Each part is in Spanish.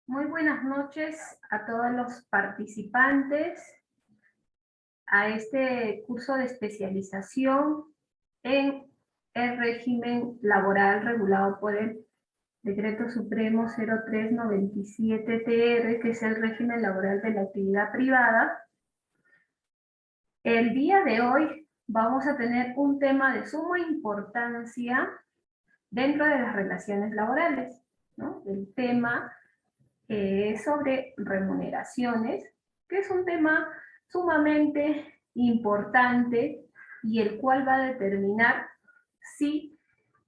Muy buenas noches a todos los participantes a este curso de especialización en el régimen laboral regulado por el Decreto Supremo 0397-TR, que es el régimen laboral de la actividad privada. El día de hoy vamos a tener un tema de suma importancia dentro de las relaciones laborales, ¿no? El tema sobre remuneraciones, que es un tema sumamente importante y el cual va a determinar si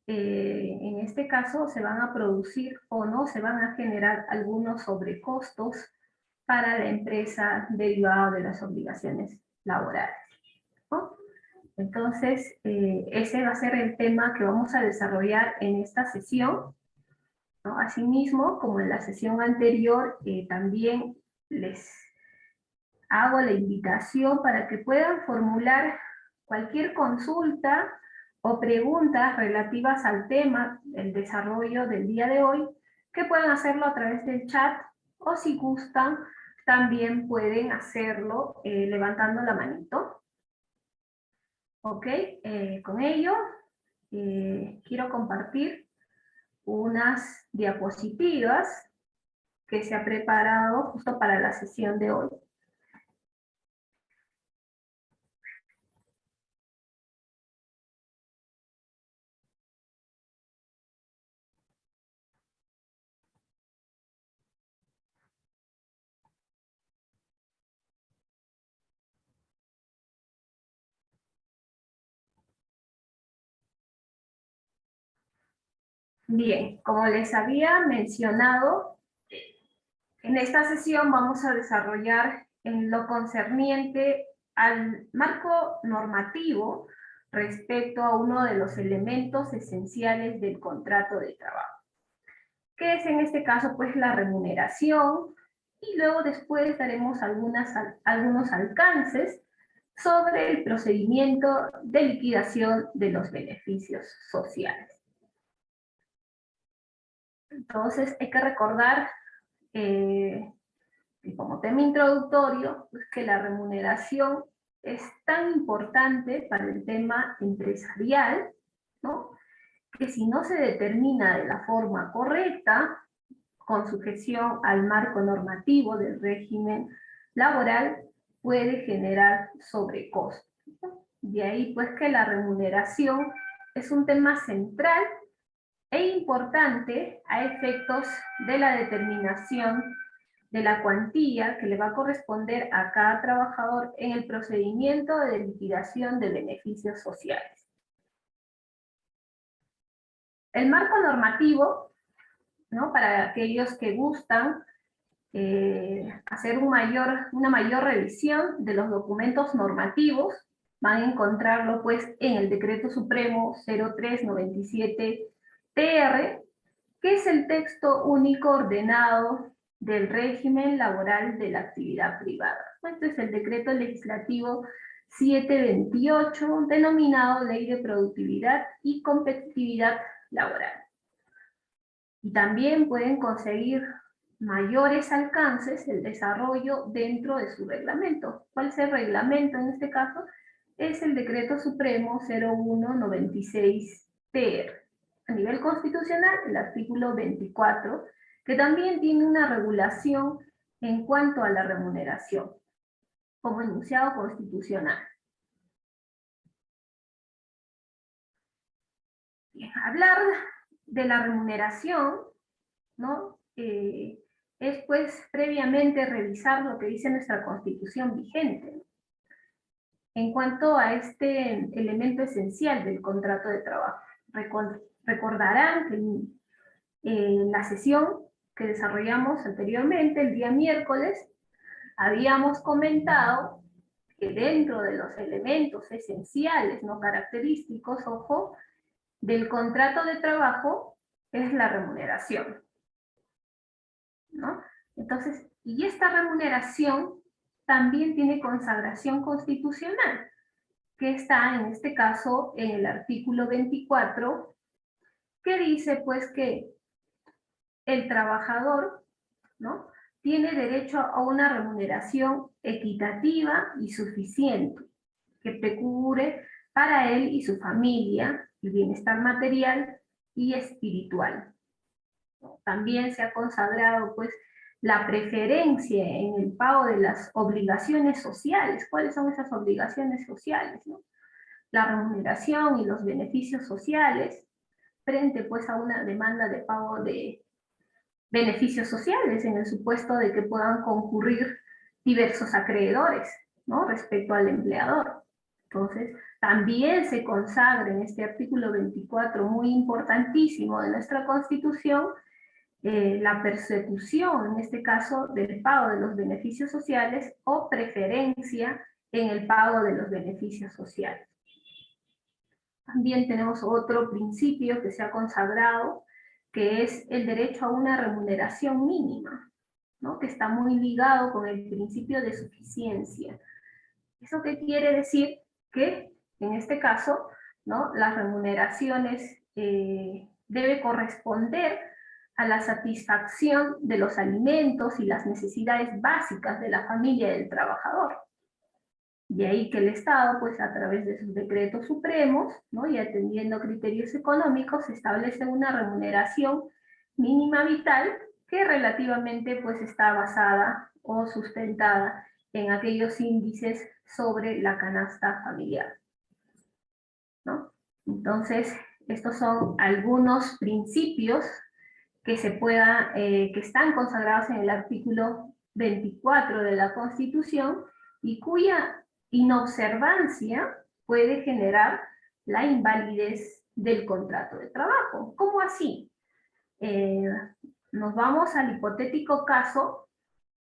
en este caso se van a producir o no se van a generar algunos sobrecostos para la empresa derivado de las obligaciones laborales, ¿no? Entonces, ese va a ser el tema que vamos a desarrollar en esta sesión, ¿no? Asimismo, como en la sesión anterior, también les hago la invitación para que puedan formular cualquier consulta o preguntas relativas al tema, el desarrollo del día de hoy, que puedan hacerlo a través del chat, o si gustan, también pueden hacerlo levantando la manito. Ok, con ello quiero compartir unas diapositivas que se ha preparado justo para la sesión de hoy. Bien, como les había mencionado, en esta sesión vamos a desarrollar en lo concerniente al marco normativo respecto a uno de los elementos esenciales del contrato de trabajo, que es en este caso pues la remuneración, y luego después daremos algunos alcances sobre el procedimiento de liquidación de los beneficios sociales. Entonces hay que recordar, y como tema introductorio, pues que la remuneración es tan importante para el tema empresarial, ¿no? Que si no se determina de la forma correcta, con sujeción al marco normativo del régimen laboral, puede generar sobrecostos. De ahí pues que la remuneración es un tema central e importante a efectos de la determinación de la cuantía que le va a corresponder a cada trabajador en el procedimiento de liquidación de beneficios sociales. El marco normativo, ¿no? Para aquellos que gustan hacer una mayor revisión de los documentos normativos, van a encontrarlo pues en el Decreto Supremo 0397-TR, que es el texto único ordenado del régimen laboral de la actividad privada. Este es el decreto legislativo 728, denominado Ley de Productividad y Competitividad Laboral. Y también pueden conseguir mayores alcances el desarrollo dentro de su reglamento. ¿Cuál es el reglamento en este caso? Es el Decreto Supremo 0196-TR. A nivel constitucional, el artículo 24, que también tiene una regulación en cuanto a la remuneración, como enunciado constitucional. Bien, hablar de la remuneración, ¿no? Es pues previamente revisar lo que dice nuestra Constitución vigente en cuanto a este elemento esencial del contrato de trabajo. Recordarán que en la sesión que desarrollamos anteriormente, el día miércoles, habíamos comentado que dentro de los elementos esenciales, no característicos, ojo, del contrato de trabajo es la remuneración, ¿no? Entonces, y esta remuneración también tiene consagración constitucional, que está en este caso en el artículo 24, que dice pues que el trabajador, ¿no?, tiene derecho a una remuneración equitativa y suficiente, que procure para él y su familia el bienestar material y espiritual. También se ha consagrado pues la preferencia en el pago de las obligaciones sociales. ¿Cuáles son esas obligaciones sociales, no? La remuneración y los beneficios sociales frente pues a una demanda de pago de beneficios sociales en el supuesto de que puedan concurrir diversos acreedores, ¿no?, respecto al empleador. Entonces, también se consagra en este artículo 24, muy importantísimo de nuestra Constitución, la persecución, en este caso, del pago de los beneficios sociales o preferencia en el pago de los beneficios sociales. También tenemos otro principio que se ha consagrado, que es el derecho a una remuneración mínima, ¿no?, que está muy ligado con el principio de suficiencia. ¿Eso qué quiere decir? Que en este caso, ¿no?, las remuneraciones debe corresponder a la satisfacción de los alimentos y las necesidades básicas de la familia y del trabajador. De ahí que el Estado, pues a través de sus decretos supremos, ¿no?, y atendiendo criterios económicos, establece una remuneración mínima vital que relativamente pues está basada o sustentada en aquellos índices sobre la canasta familiar, ¿no? Entonces, estos son algunos principios que que están consagrados en el artículo 24 de la Constitución y cuya inobservancia puede generar la invalidez del contrato de trabajo. ¿Cómo así? Nos vamos al hipotético caso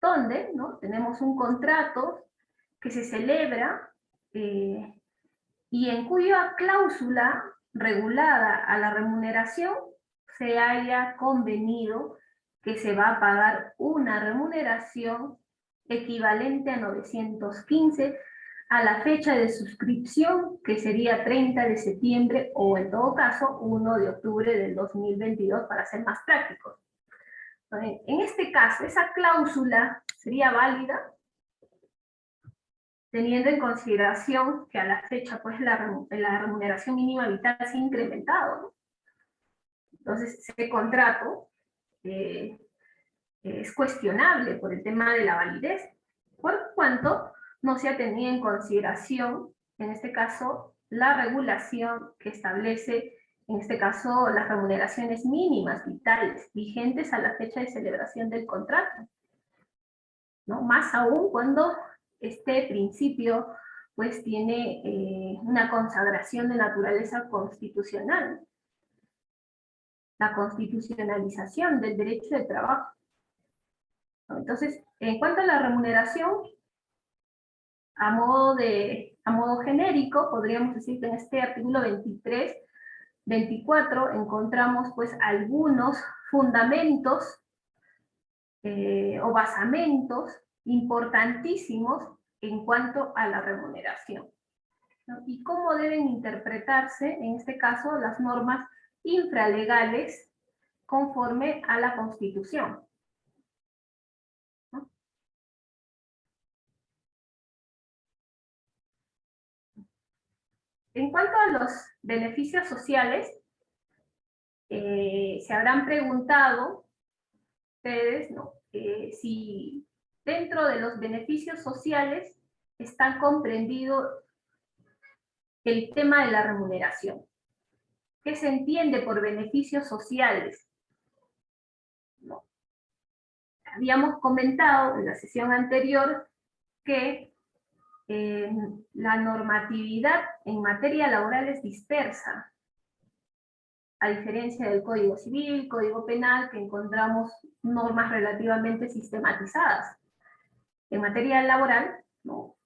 donde, ¿no?, tenemos un contrato que se celebra y en cuya cláusula regulada a la remuneración se haya convenido que se va a pagar una remuneración equivalente a 915 a la fecha de suscripción, que sería 30 de septiembre o en todo caso 1 de octubre del 2022 para ser más prácticos. En este caso, esa cláusula sería válida teniendo en consideración que a la fecha pues la remuneración mínima vital se ha incrementado, ¿no? Entonces ese contrato es cuestionable por el tema de la validez, por cuanto no se ha tenido en consideración, en este caso, la regulación que establece, en este caso, las remuneraciones mínimas vitales vigentes a la fecha de celebración del contrato, ¿no? Más aún cuando este principio pues tiene una consagración de naturaleza constitucional, la constitucionalización del derecho de trabajo. Entonces, en cuanto a la remuneración, a modo genérico, podríamos decir que en este artículo 23, 24, encontramos pues algunos fundamentos o basamentos importantísimos en cuanto a la remuneración, ¿no? Y cómo deben interpretarse, en este caso, las normas infralegales conforme a la Constitución, ¿no? En cuanto a los beneficios sociales, se habrán preguntado ustedes, ¿no?, si dentro de los beneficios sociales está comprendido el tema de la remuneración. ¿Qué se entiende por beneficios sociales? ¿No? Habíamos comentado en la sesión anterior que la normatividad en materia laboral es dispersa, a diferencia del Código Civil, Código Penal, que encontramos normas relativamente sistematizadas. En materia laboral, ¿no?,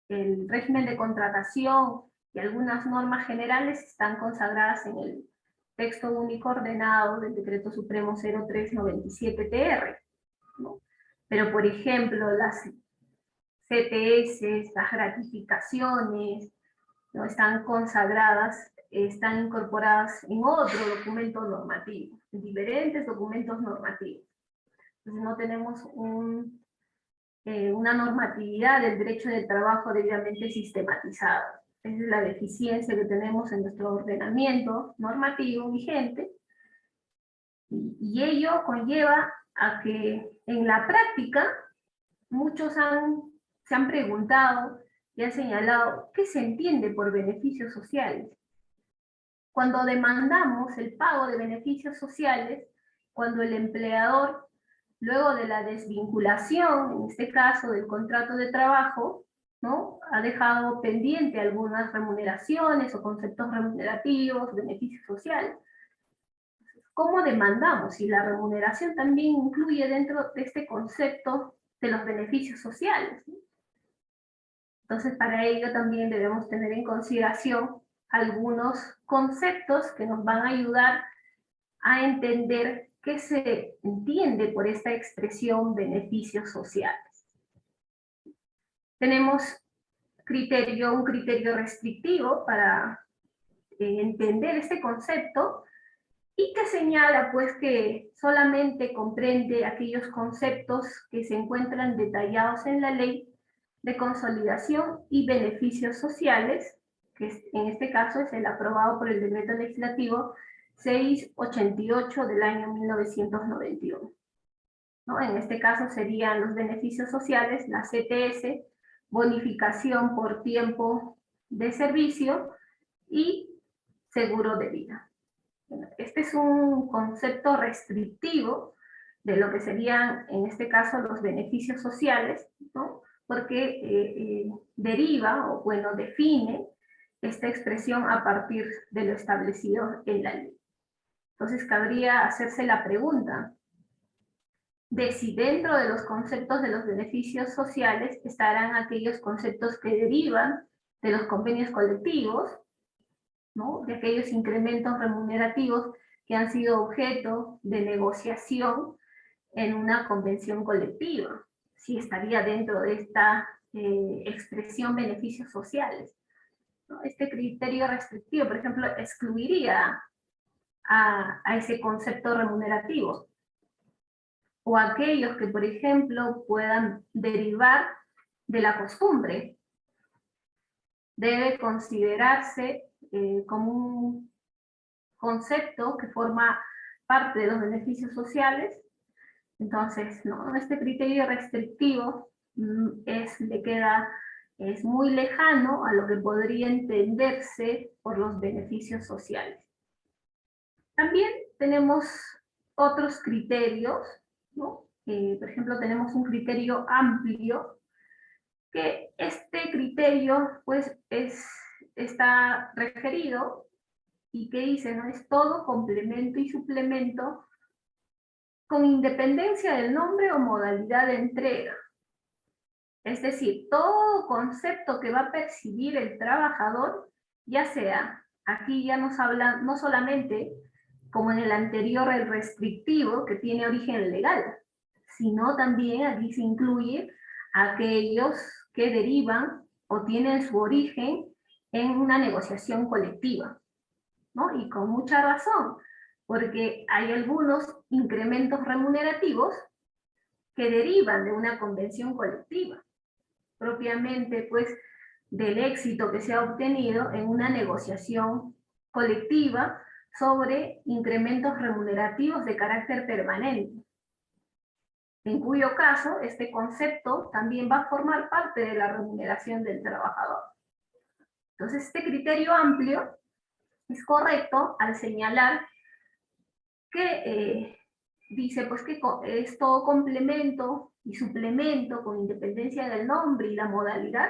el régimen de contratación y algunas normas generales están consagradas en el texto único ordenado del Decreto Supremo 0397-TR, ¿no? Pero, por ejemplo, las CTS, las gratificaciones, ¿no? Están consagradas, están incorporadas en otro documento normativo, en diferentes documentos normativos. Entonces no tenemos una normatividad del derecho del trabajo debidamente sistematizada. Esa es la deficiencia que tenemos en nuestro ordenamiento normativo vigente, y ello conlleva a que en la práctica muchos se han preguntado y han señalado qué se entiende por beneficios sociales. Cuando demandamos el pago de beneficios sociales, cuando el empleador, luego de la desvinculación, en este caso del contrato de trabajo, ¿no?, ha dejado pendiente algunas remuneraciones o conceptos remunerativos, beneficios sociales. ¿Cómo demandamos? Si la remuneración también incluye dentro de este concepto de los beneficios sociales, ¿no? Entonces, para ello también debemos tener en consideración algunos conceptos que nos van a ayudar a entender qué se entiende por esta expresión beneficios sociales. Tenemos un criterio restrictivo para entender este concepto, y que señala pues que solamente comprende aquellos conceptos que se encuentran detallados en la Ley de Consolidación y Beneficios Sociales, que en este caso es el aprobado por el Decreto Legislativo 688 del año 1991. ¿No? En este caso serían los beneficios sociales, la CTS, bonificación por tiempo de servicio y seguro de vida. Este es un concepto restrictivo de lo que serían, en este caso, los beneficios sociales, ¿no? Porque deriva, o bueno, define esta expresión a partir de lo establecido en la ley. Entonces, cabría hacerse la pregunta de si dentro de los conceptos de los beneficios sociales estarán aquellos conceptos que derivan de los convenios colectivos, ¿no?, de aquellos incrementos remunerativos que han sido objeto de negociación en una convención colectiva, si estaría dentro de esta expresión beneficios sociales, ¿no? Este criterio restrictivo, por ejemplo, excluiría a ese concepto remunerativo, o aquellos que, por ejemplo, puedan derivar de la costumbre. Debe considerarse como un concepto que forma parte de los beneficios sociales. Entonces, no, este criterio restrictivo es muy lejano a lo que podría entenderse por los beneficios sociales. También tenemos otros criterios, ¿no? Por ejemplo, tenemos un criterio amplio, que este criterio pues está referido y que dice, ¿no?, es todo complemento y suplemento con independencia del nombre o modalidad de entrega. Es decir, todo concepto que va a percibir el trabajador, ya sea, aquí ya nos habla no solamente como en el anterior el restrictivo que tiene origen legal, sino también aquí se incluye aquellos que derivan o tienen su origen en una negociación colectiva, ¿no? Y con mucha razón, porque hay algunos incrementos remunerativos que derivan de una convención colectiva, propiamente pues del éxito que se ha obtenido en una negociación colectiva sobre incrementos remunerativos de carácter permanente, en cuyo caso este concepto también va a formar parte de la remuneración del trabajador. Entonces, este criterio amplio es correcto al señalar que dice pues que es todo complemento y suplemento con independencia del nombre y la modalidad.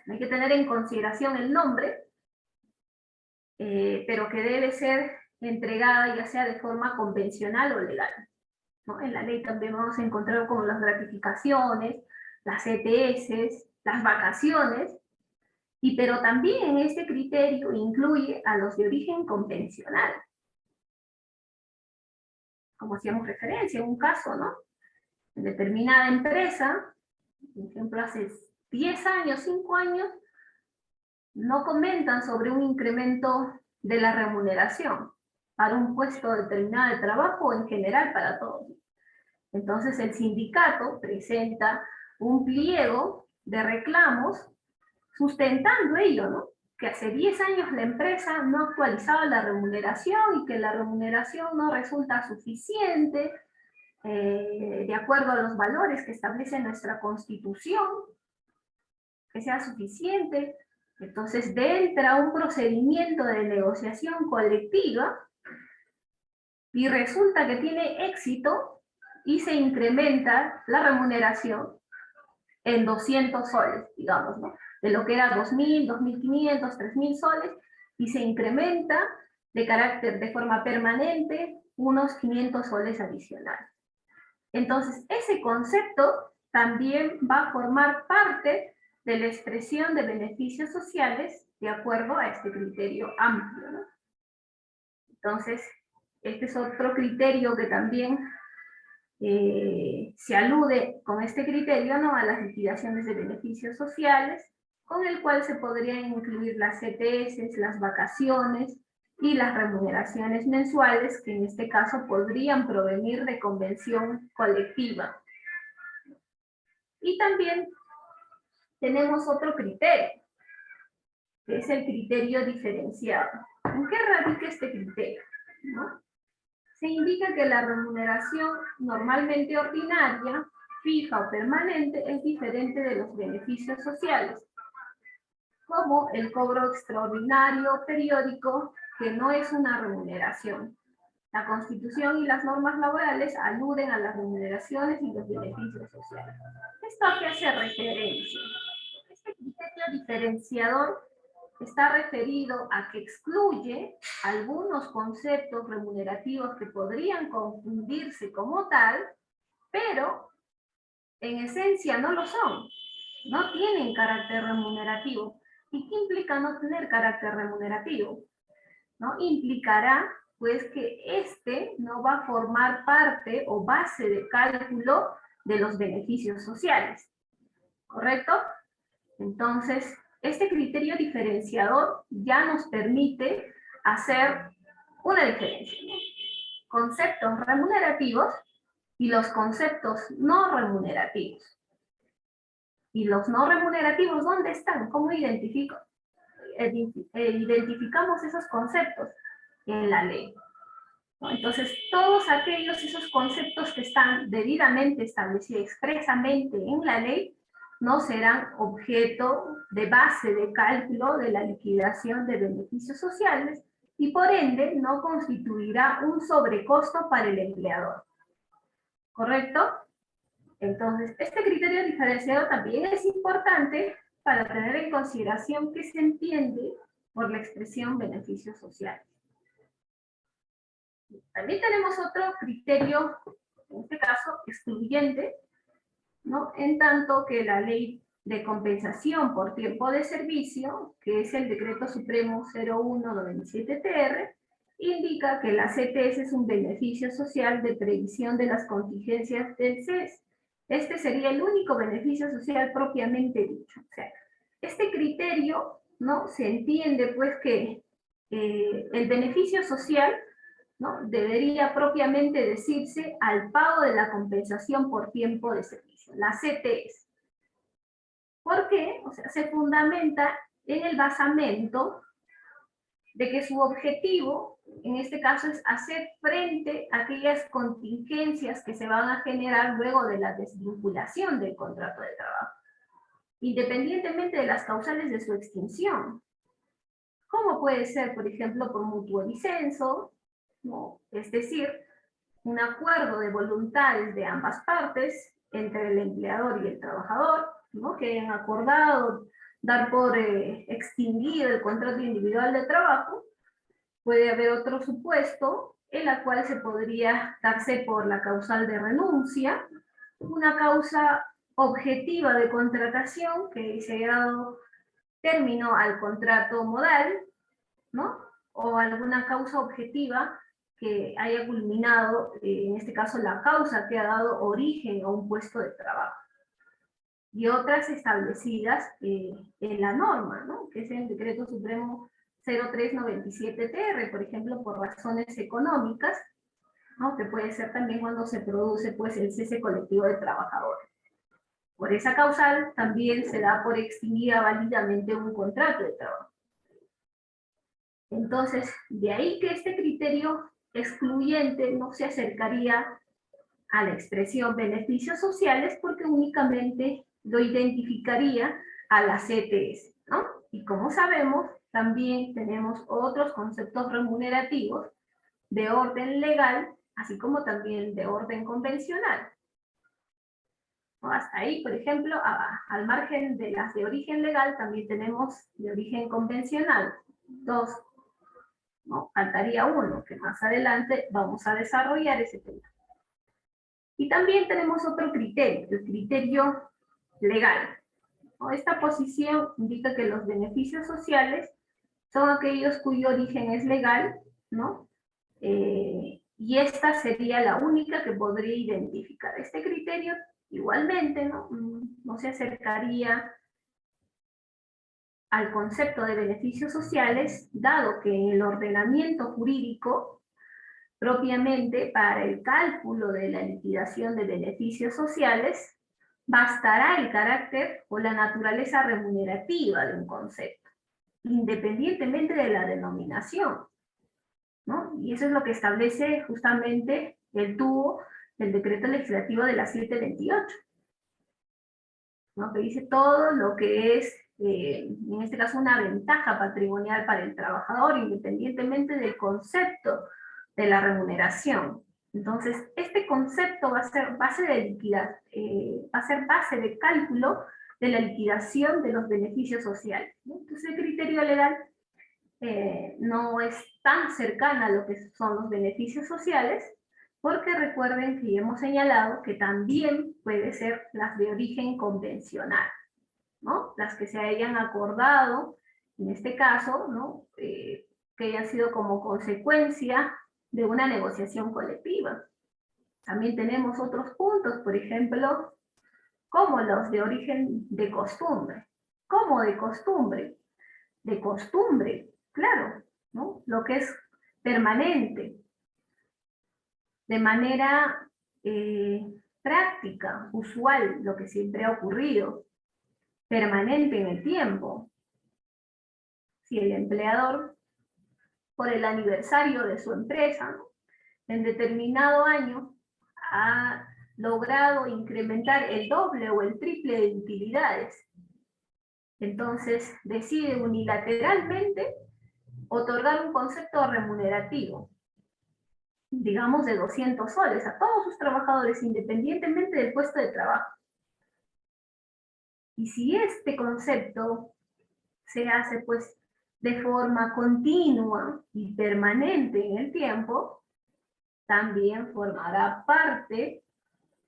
Hay que tener en consideración el nombre, pero que debe ser entregada ya sea de forma convencional o legal, ¿no? En la ley también vamos a encontrar como las gratificaciones, las ETS, las vacaciones, pero también este criterio incluye a los de origen convencional, como hacíamos referencia en un caso, ¿no? En determinada empresa, por ejemplo, hace 10 años, 5 años, no comentan sobre un incremento de la remuneración para un puesto determinado de trabajo o en general para todos. Entonces el sindicato presenta un pliego de reclamos sustentando ello, ¿no? Que hace 10 años la empresa no actualizaba la remuneración y que la remuneración no resulta suficiente de acuerdo a los valores que establece nuestra Constitución, que sea suficiente. Entonces entra un procedimiento de negociación colectiva y resulta que tiene éxito y se incrementa la remuneración en 200 soles, digamos, ¿no? De lo que era 2.000, 2.500, 3.000 soles, y se incrementa de forma permanente unos 500 soles adicionales. Entonces, ese concepto también va a formar parte de la expresión de beneficios sociales de acuerdo a este criterio amplio, ¿no? Entonces, este es otro criterio que también se alude con este criterio, ¿no?, a las liquidaciones de beneficios sociales, con el cual se podrían incluir las CTS, las vacaciones y las remuneraciones mensuales, que en este caso podrían provenir de convención colectiva. Y también tenemos otro criterio, que es el criterio diferenciado. ¿En qué radica este criterio?, ¿no? Se indica que la remuneración normalmente ordinaria, fija o permanente, es diferente de los beneficios sociales, como el cobro extraordinario periódico, que no es una remuneración. La Constitución y las normas laborales aluden a las remuneraciones y los beneficios sociales. ¿Esto a qué hace referencia? Este criterio diferenciador está referido a que excluye algunos conceptos remunerativos que podrían confundirse como tal, pero en esencia no lo son, no tienen carácter remunerativo. ¿Y qué implica no tener carácter remunerativo? ¿No? Implicará pues que este no va a formar parte o base de cálculo de los beneficios sociales, ¿correcto? Entonces, este criterio diferenciador ya nos permite hacer una diferencia, ¿no? Conceptos remunerativos y los conceptos no remunerativos. ¿Y los no remunerativos dónde están? ¿Cómo identificamos esos conceptos? En la ley, ¿no? Entonces, todos esos conceptos que están debidamente establecidos expresamente en la ley, no serán objeto de base de cálculo de la liquidación de beneficios sociales y por ende no constituirá un sobrecosto para el empleador. ¿Correcto? Entonces, este criterio diferenciado también es importante para tener en consideración qué se entiende por la expresión beneficios sociales. También tenemos otro criterio, en este caso excluyente, ¿no?, en tanto que la ley de compensación por tiempo de servicio, que es el Decreto Supremo 0197-TR, indica que la CTS es un beneficio social de previsión de las contingencias del CES. Este sería el único beneficio social propiamente dicho. O sea, este criterio, ¿no?, se entiende pues que el beneficio social, ¿no?, debería propiamente decirse al pago de la compensación por tiempo de servicio, la CTS. ¿Por qué? O sea, se fundamenta en el basamento de que su objetivo, en este caso, es hacer frente a aquellas contingencias que se van a generar luego de la desvinculación del contrato de trabajo, independientemente de las causales de su extinción. ¿Cómo puede ser, por ejemplo, por mutuo disenso, ¿no?, es decir, un acuerdo de voluntades de ambas partes, entre el empleador y el trabajador, ¿no?, que han acordado dar por extinguido el contrato individual de trabajo? Puede haber otro supuesto en la cual se podría darse por la causal de renuncia, una causa objetiva de contratación que se haya dado término al contrato modal, ¿no?, o alguna causa objetiva que haya culminado, en este caso, la causa que ha dado origen a un puesto de trabajo. y otras establecidas en la norma, ¿no? Que es el Decreto Supremo 0397-TR, por ejemplo, por razones económicas, ¿no? Que puede ser también cuando se produce pues, el cese colectivo de trabajadores. Por esa causal también se da por extinguida válidamente un contrato de trabajo. Entonces, de ahí que este criterio excluyente no se acercaría a la expresión beneficios sociales porque únicamente lo identificaría a la CTS, ¿no? Y como sabemos, también tenemos otros conceptos remunerativos de orden legal, así como también de orden convencional. ¿No? Hasta ahí, por ejemplo, al margen de las de origen legal, también tenemos de origen convencional, dos, ¿no? Faltaría uno, que más adelante vamos a desarrollar ese tema. Y también tenemos otro criterio, el criterio legal. ¿No? Esta posición indica que los beneficios sociales son aquellos cuyo origen es legal, ¿no? Y esta sería la única que podría identificar. Este criterio igualmente no se acercaría al concepto de beneficios sociales, dado que en el ordenamiento jurídico, propiamente para el cálculo de la liquidación de beneficios sociales, bastará el carácter o la naturaleza remunerativa de un concepto, independientemente de la denominación, ¿no? Y eso es lo que establece justamente el TUO del decreto legislativo de la 728, ¿no? Que dice todo lo que es, en este caso, una ventaja patrimonial para el trabajador, independientemente del concepto de la remuneración. Entonces, este concepto va a ser base de cálculo de la liquidación de los beneficios sociales, ¿no? Entonces, el criterio legal no es tan cercana a lo que son los beneficios sociales, porque recuerden que ya hemos señalado que también puede ser las de origen convencional, ¿no? Las que se hayan acordado, en este caso, ¿no? Que hayan sido como consecuencia de una negociación colectiva. También tenemos otros puntos, por ejemplo, como los de origen de costumbre. ¿Cómo de costumbre? De costumbre, claro, ¿no? Lo que es permanente, de manera práctica, usual, lo que siempre ha ocurrido, permanente en el tiempo. Si el empleador, por el aniversario de su empresa, ¿no? En determinado año, ha logrado incrementar el doble o el triple de utilidades, entonces decide unilateralmente otorgar un concepto remunerativo, digamos de 200 soles, a todos sus trabajadores, independientemente del puesto de trabajo. Y si este concepto se hace pues de forma continua y permanente en el tiempo, también formará parte,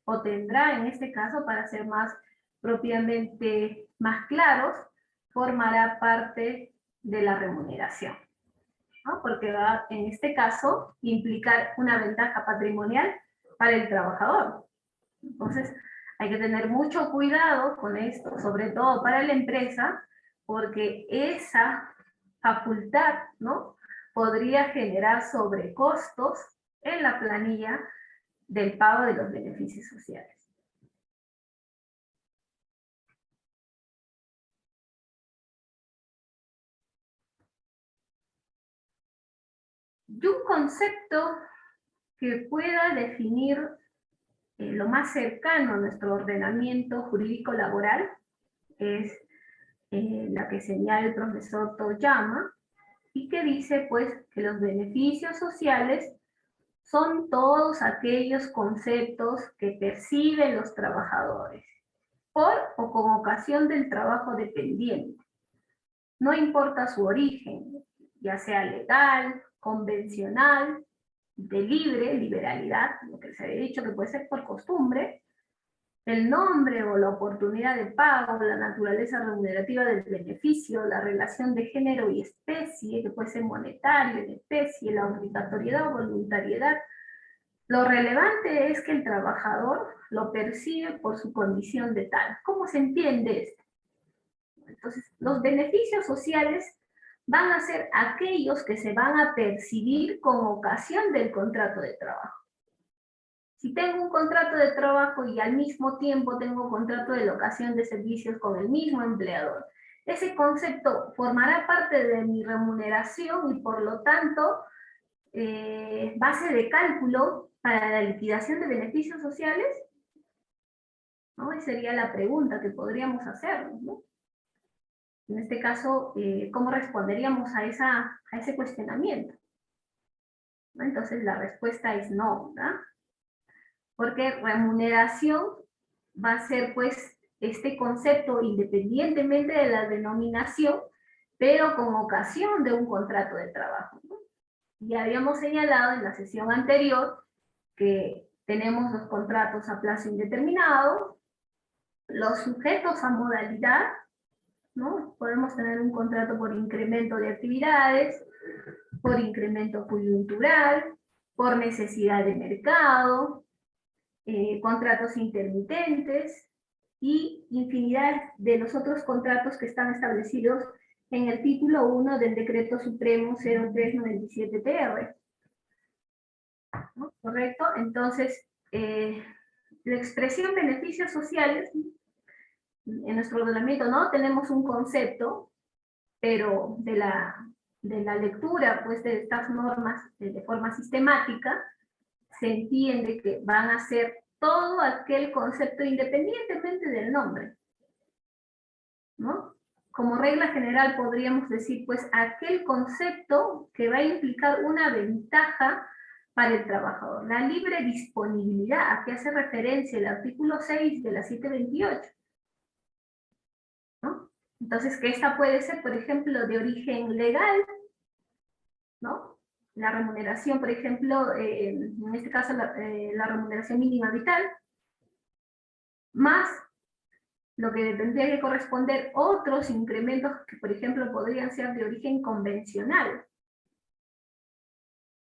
o tendrá en este caso, para ser más propiamente más claros, formará parte de la remuneración, ¿no? Porque va, en este caso, implicar una ventaja patrimonial para el trabajador. Entonces, hay que tener mucho cuidado con esto, sobre todo para la empresa, porque esa facultad, ¿no? Podría generar sobrecostos en la planilla del pago de los beneficios sociales. Y un concepto que pueda definir lo más cercano a nuestro ordenamiento jurídico laboral es la que señala el profesor Toyama, y que dice pues que los beneficios sociales son todos aquellos conceptos que perciben los trabajadores por o con ocasión del trabajo dependiente. No importa su origen, ya sea legal, convencional, de liberalidad, lo que se ha dicho que puede ser por costumbre, el nombre o la oportunidad de pago, la naturaleza remunerativa del beneficio, la relación de género y especie, que puede ser monetario, en especie, la obligatoriedad o voluntariedad Lo relevante es que el trabajador lo percibe por su condición de tal. ¿Cómo se entiende esto? Entonces, los beneficios sociales van a ser aquellos que se van a percibir con ocasión del contrato de trabajo. Si tengo un contrato de trabajo y al mismo tiempo tengo contrato de locación de servicios con el mismo empleador, ese concepto formará parte de mi remuneración y por lo tanto base de cálculo para la liquidación de beneficios sociales, ¿no? Esa sería la pregunta que podríamos hacernos, ¿no? En este caso, ¿cómo responderíamos a ese cuestionamiento? ¿No? Entonces la respuesta es no, ¿verdad? Porque remuneración va a ser pues este concepto independientemente de la denominación, pero con ocasión de un contrato de trabajo, ¿no? Ya habíamos señalado en la sesión anterior que tenemos los contratos a plazo indeterminado, los sujetos a modalidad, ¿no? Podemos tener un contrato por incremento de actividades, por incremento coyuntural, por necesidad de mercado, contratos intermitentes y infinidad de los otros contratos que están establecidos en el título 1 del Decreto Supremo 0397-TR. ¿No? ¿Correcto? Entonces, la expresión beneficios sociales, en nuestro ordenamiento no tenemos un concepto, pero de la lectura pues, de estas normas de forma sistemática, se entiende que van a ser todo aquel concepto independientemente del nombre, ¿no? Como regla general podríamos decir, pues, aquel concepto que va a implicar una ventaja para el trabajador. La libre disponibilidad, a que hace referencia el artículo 6 de la 728, ¿no? Entonces, que esta puede ser, por ejemplo, de origen legal, ¿no? La remuneración, por ejemplo, en este caso la remuneración mínima vital, más lo que tendría que corresponder otros incrementos que, por ejemplo, podrían ser de origen convencional,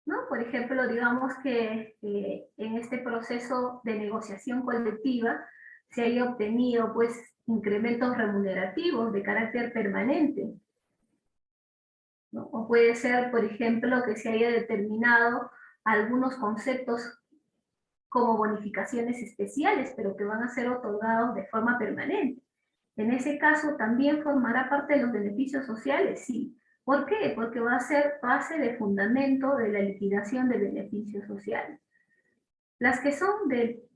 ¿no? Por ejemplo, digamos que en este proceso de negociación colectiva se haya obtenido, pues, incrementos remunerativos de carácter permanente, ¿no? O puede ser, por ejemplo, que se haya determinado algunos conceptos como bonificaciones especiales, pero que van a ser otorgados de forma permanente. En ese caso, ¿también formará parte de los beneficios sociales? Sí. ¿Por qué? Porque va a ser base de fundamento de la liquidación de beneficios sociales. Las que son de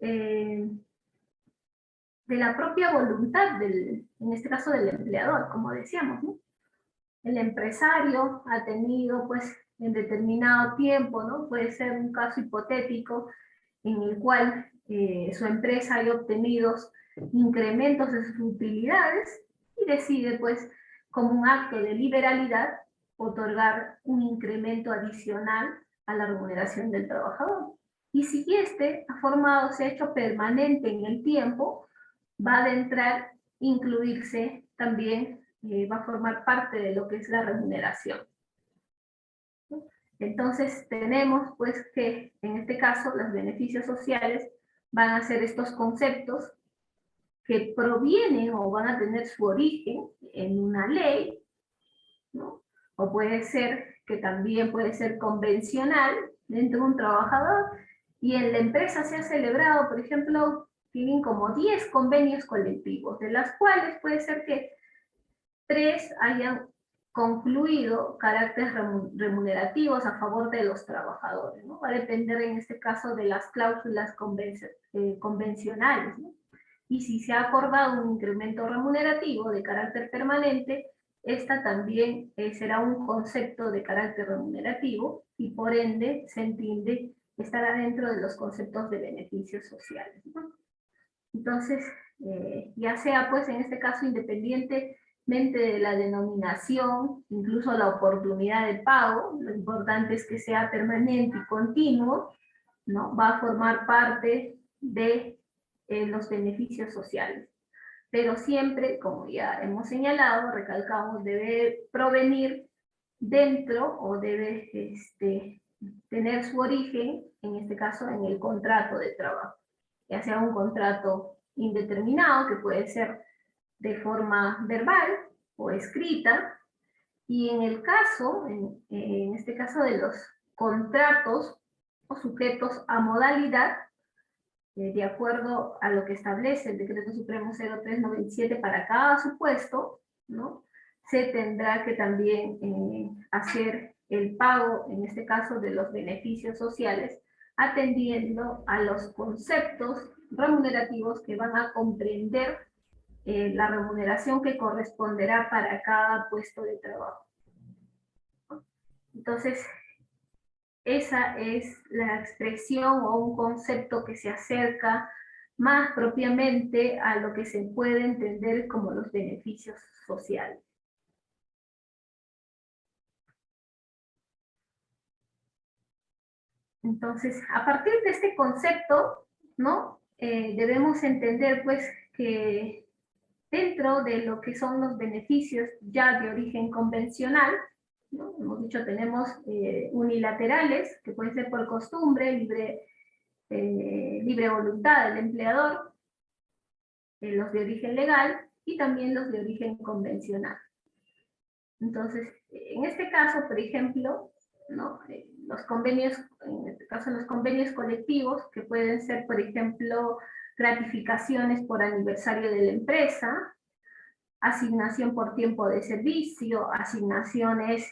la propia voluntad, en este caso del empleador, como decíamos, ¿no? El empresario ha tenido, pues, en determinado tiempo, ¿no? Puede ser un caso hipotético en el cual su empresa haya obtenido incrementos de sus utilidades y decide, pues, como un acto de liberalidad, otorgar un incremento adicional a la remuneración del trabajador. Y si este ha formado, se ha hecho permanente en el tiempo, va a entrar, incluirse también, va a formar parte de lo que es la remuneración. Entonces tenemos pues que en este caso los beneficios sociales van a ser estos conceptos que provienen o van a tener su origen en una ley, ¿no? O puede ser que también puede ser convencional dentro de un trabajador y en la empresa se ha celebrado, por ejemplo, tienen como 10 convenios colectivos, de las cuales puede ser que 3 hayan concluido carácteres remunerativos a favor de los trabajadores, ¿no? Va a depender en este caso de las cláusulas convencionales, ¿no? Y si se ha acordado un incremento remunerativo de carácter permanente, esta también será un concepto de carácter remunerativo y por ende se entiende estará dentro de los conceptos de beneficios sociales, ¿no? Entonces, ya sea pues en este caso independientemente de la denominación, incluso la oportunidad de pago, lo importante es que sea permanente y continuo, ¿no? Va a formar parte de los beneficios sociales. Pero siempre, como ya hemos señalado, recalcamos, debe provenir dentro o debe tener su origen, en este caso, en el contrato de trabajo, ya sea un contrato indeterminado, que puede ser de forma verbal o escrita, y en el caso, en este caso de los contratos o sujetos a modalidad, de acuerdo a lo que establece el Decreto Supremo 0397 para cada supuesto, ¿no? Se tendrá que también hacer el pago, en este caso, de los beneficios sociales, atendiendo a los conceptos remunerativos que van a comprender la remuneración que corresponderá para cada puesto de trabajo. Entonces, esa es la expresión o un concepto que se acerca más propiamente a lo que se puede entender como los beneficios sociales. Entonces, a partir de este concepto, ¿no? Debemos entender, pues, que dentro de lo que son los beneficios ya de origen convencional, ¿no? Hemos dicho, tenemos unilaterales, que pueden ser por costumbre, libre voluntad del empleador, los de origen legal y también los de origen convencional. Entonces, en este caso, por ejemplo, ¿no? Los convenios, en este caso los convenios colectivos, que pueden ser, por ejemplo, gratificaciones por aniversario de la empresa, asignación por tiempo de servicio, asignaciones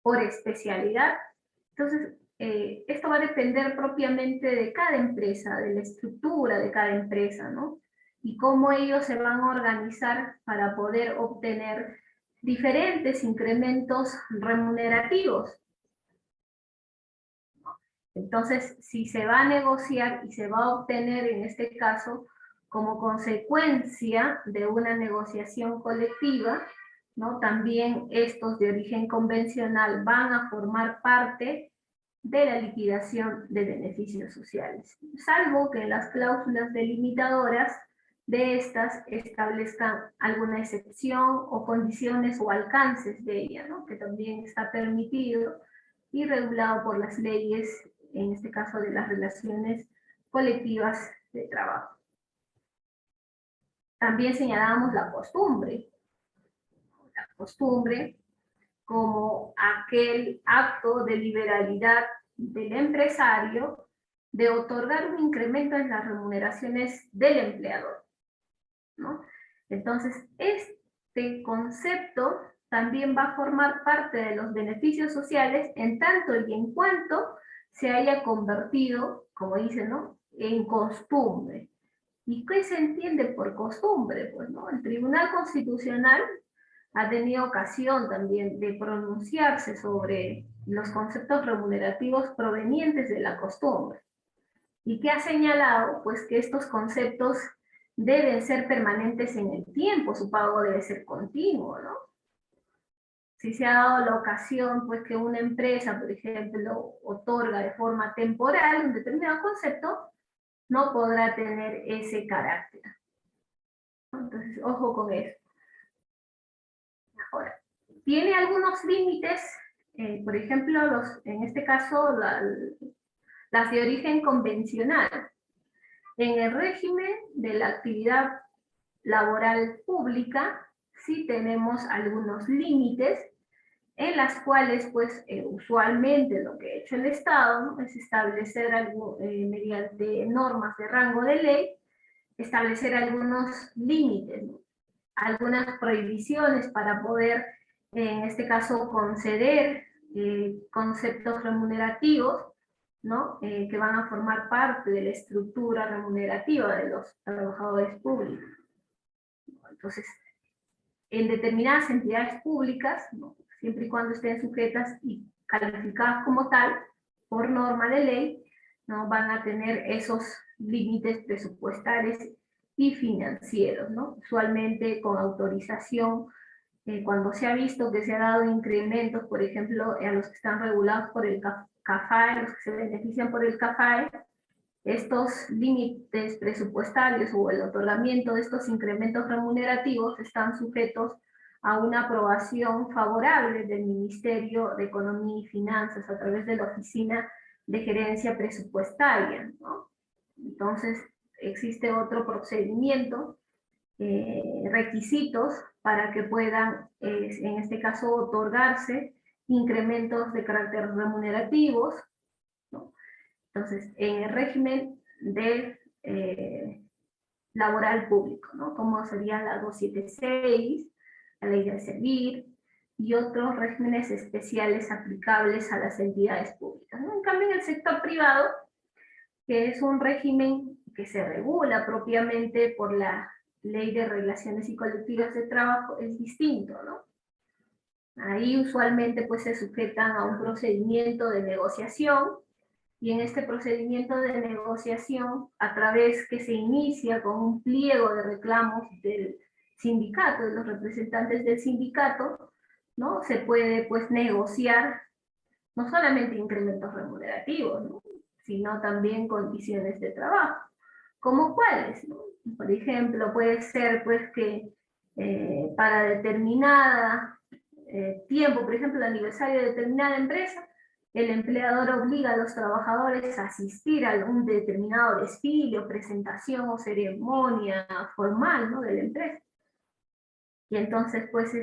por especialidad. Entonces, esto va a depender propiamente de cada empresa, de la estructura de cada empresa, ¿no? Y cómo ellos se van a organizar para poder obtener diferentes incrementos remunerativos. Entonces, si se va a negociar y se va a obtener, en este caso, como consecuencia de una negociación colectiva, ¿no? También estos de origen convencional van a formar parte de la liquidación de beneficios sociales, salvo que las cláusulas delimitadoras de estas establezcan alguna excepción o condiciones o alcances de ella, ¿no? Que también está permitido y regulado por las leyes, en este caso de las relaciones colectivas de trabajo. También señalábamos la costumbre como aquel acto de liberalidad del empresario de otorgar un incremento en las remuneraciones del empleador, ¿no? Entonces, este concepto también va a formar parte de los beneficios sociales en tanto y en cuanto se haya convertido, como dice, ¿no?, en costumbre. ¿Y qué se entiende por costumbre? Pues, ¿no? El Tribunal Constitucional ha tenido ocasión también de pronunciarse sobre los conceptos remunerativos provenientes de la costumbre. ¿Y qué ha señalado? Pues que estos conceptos deben ser permanentes en el tiempo, su pago debe ser continuo, ¿no? Si se ha dado la ocasión, pues que una empresa, por ejemplo, otorga de forma temporal un determinado concepto, no podrá tener ese carácter. Entonces, ojo con eso. Ahora, tiene algunos límites, por ejemplo, en este caso, las de origen convencional. En el régimen de la actividad laboral pública, sí tenemos algunos límites en las cuales, pues, usualmente lo que ha hecho el Estado, ¿no?, es establecer mediante normas de rango de ley, establecer algunos límites, ¿no?, algunas prohibiciones para poder, en este caso, conceder conceptos remunerativos, ¿no?, que van a formar parte de la estructura remunerativa de los trabajadores públicos. Entonces, en determinadas entidades públicas, ¿no?, siempre y cuando estén sujetas y calificadas como tal, por norma de ley, ¿no?, van a tener esos límites presupuestales y financieros, ¿no? Usualmente con autorización, cuando se ha visto que se ha dado incrementos, por ejemplo, a los que están regulados por el CAFAE, los que se benefician por el CAFAE, estos límites presupuestarios o el otorgamiento de estos incrementos remunerativos están sujetos a una aprobación favorable del Ministerio de Economía y Finanzas a través de la Oficina de Gerencia Presupuestaria, ¿no? Entonces, existe otro procedimiento, requisitos para que puedan, en este caso, otorgarse incrementos de carácter remunerativos, ¿no? Entonces, en el régimen de laboral público, ¿no? Como sería la 276, la ley del servir, y otros regímenes especiales aplicables a las entidades públicas, ¿no? En cambio, en el sector privado, que es un régimen que se regula propiamente por la Ley de Relaciones y Colectivas de Trabajo, es distinto, ¿no? Ahí usualmente pues se sujetan a un procedimiento de negociación, y en este procedimiento de negociación, a través que se inicia con un pliego de reclamos del sindicato, de los representantes del sindicato, ¿no? Se puede pues negociar no solamente incrementos remunerativos, ¿no? Sino también condiciones de trabajo. ¿Como cuáles? ¿No? Por ejemplo, puede ser pues que para determinada tiempo, por ejemplo, el aniversario de determinada empresa, el empleador obliga a los trabajadores a asistir a un determinado desfile o presentación o ceremonia formal, ¿no? De la empresa. Y entonces, pues,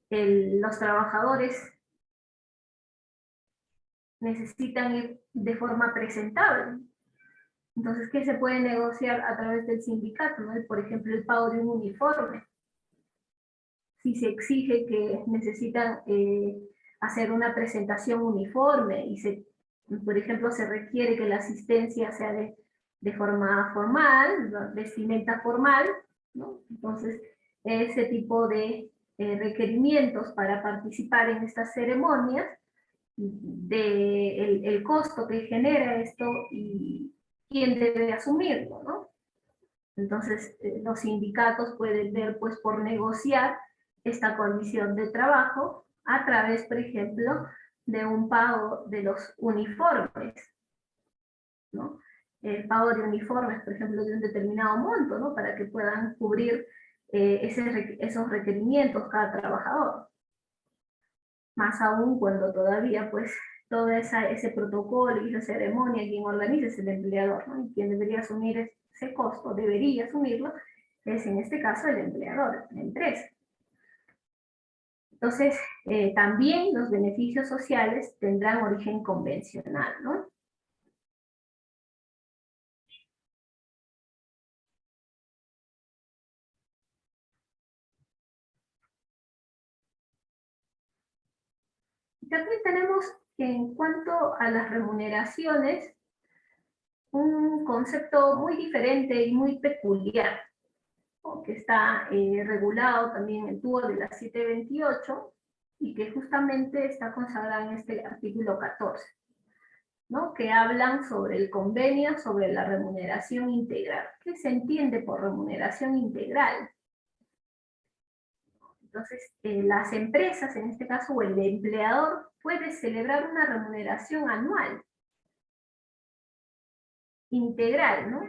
los trabajadores necesitan ir de forma presentable. Entonces, ¿qué se puede negociar a través del sindicato, ¿no? Por ejemplo, el pago de un uniforme. Si se exige que necesitan hacer una presentación uniforme y por ejemplo, se requiere que la asistencia sea de forma formal, vestimenta formal, ¿no? Entonces, ese tipo de requerimientos para participar en estas ceremonias, el costo que genera esto y quién debe asumirlo, ¿no? Entonces, los sindicatos pueden ver, pues, por negociar esta condición de trabajo a través, por ejemplo, de un pago de los uniformes, ¿no? El pago de uniformes, por ejemplo, de un determinado monto, ¿no? Para que puedan cubrir esos requerimientos cada trabajador. Más aún cuando todavía, pues, todo ese protocolo y esa ceremonia, quien organiza es el empleador, ¿no? Y quien debería asumir ese costo, debería asumirlo, es en este caso el empleador, la empresa. Entonces, también los beneficios sociales tendrán origen convencional, ¿no? También tenemos, en cuanto a las remuneraciones, un concepto muy diferente y muy peculiar, ¿no? Que está regulado también en el TUO de la 728 y que justamente está consagrado en este artículo 14, ¿no? Que hablan sobre el convenio sobre la remuneración integral. ¿Qué se entiende por remuneración integral? Entonces, las empresas, en este caso, o el empleador, puede celebrar una remuneración anual integral, ¿no?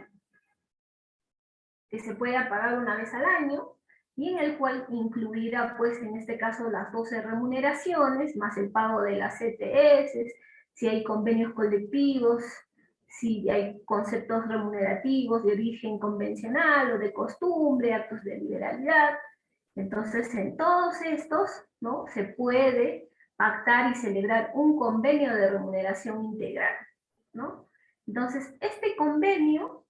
Que se pueda pagar una vez al año y en el cual incluirá, pues, en este caso, las 12 remuneraciones, más el pago de las CTS, si hay convenios colectivos, si hay conceptos remunerativos de origen convencional o de costumbre, actos de liberalidad. Entonces, en todos estos, ¿no? Se puede pactar y celebrar un convenio de remuneración integral, ¿no? Entonces, este convenio,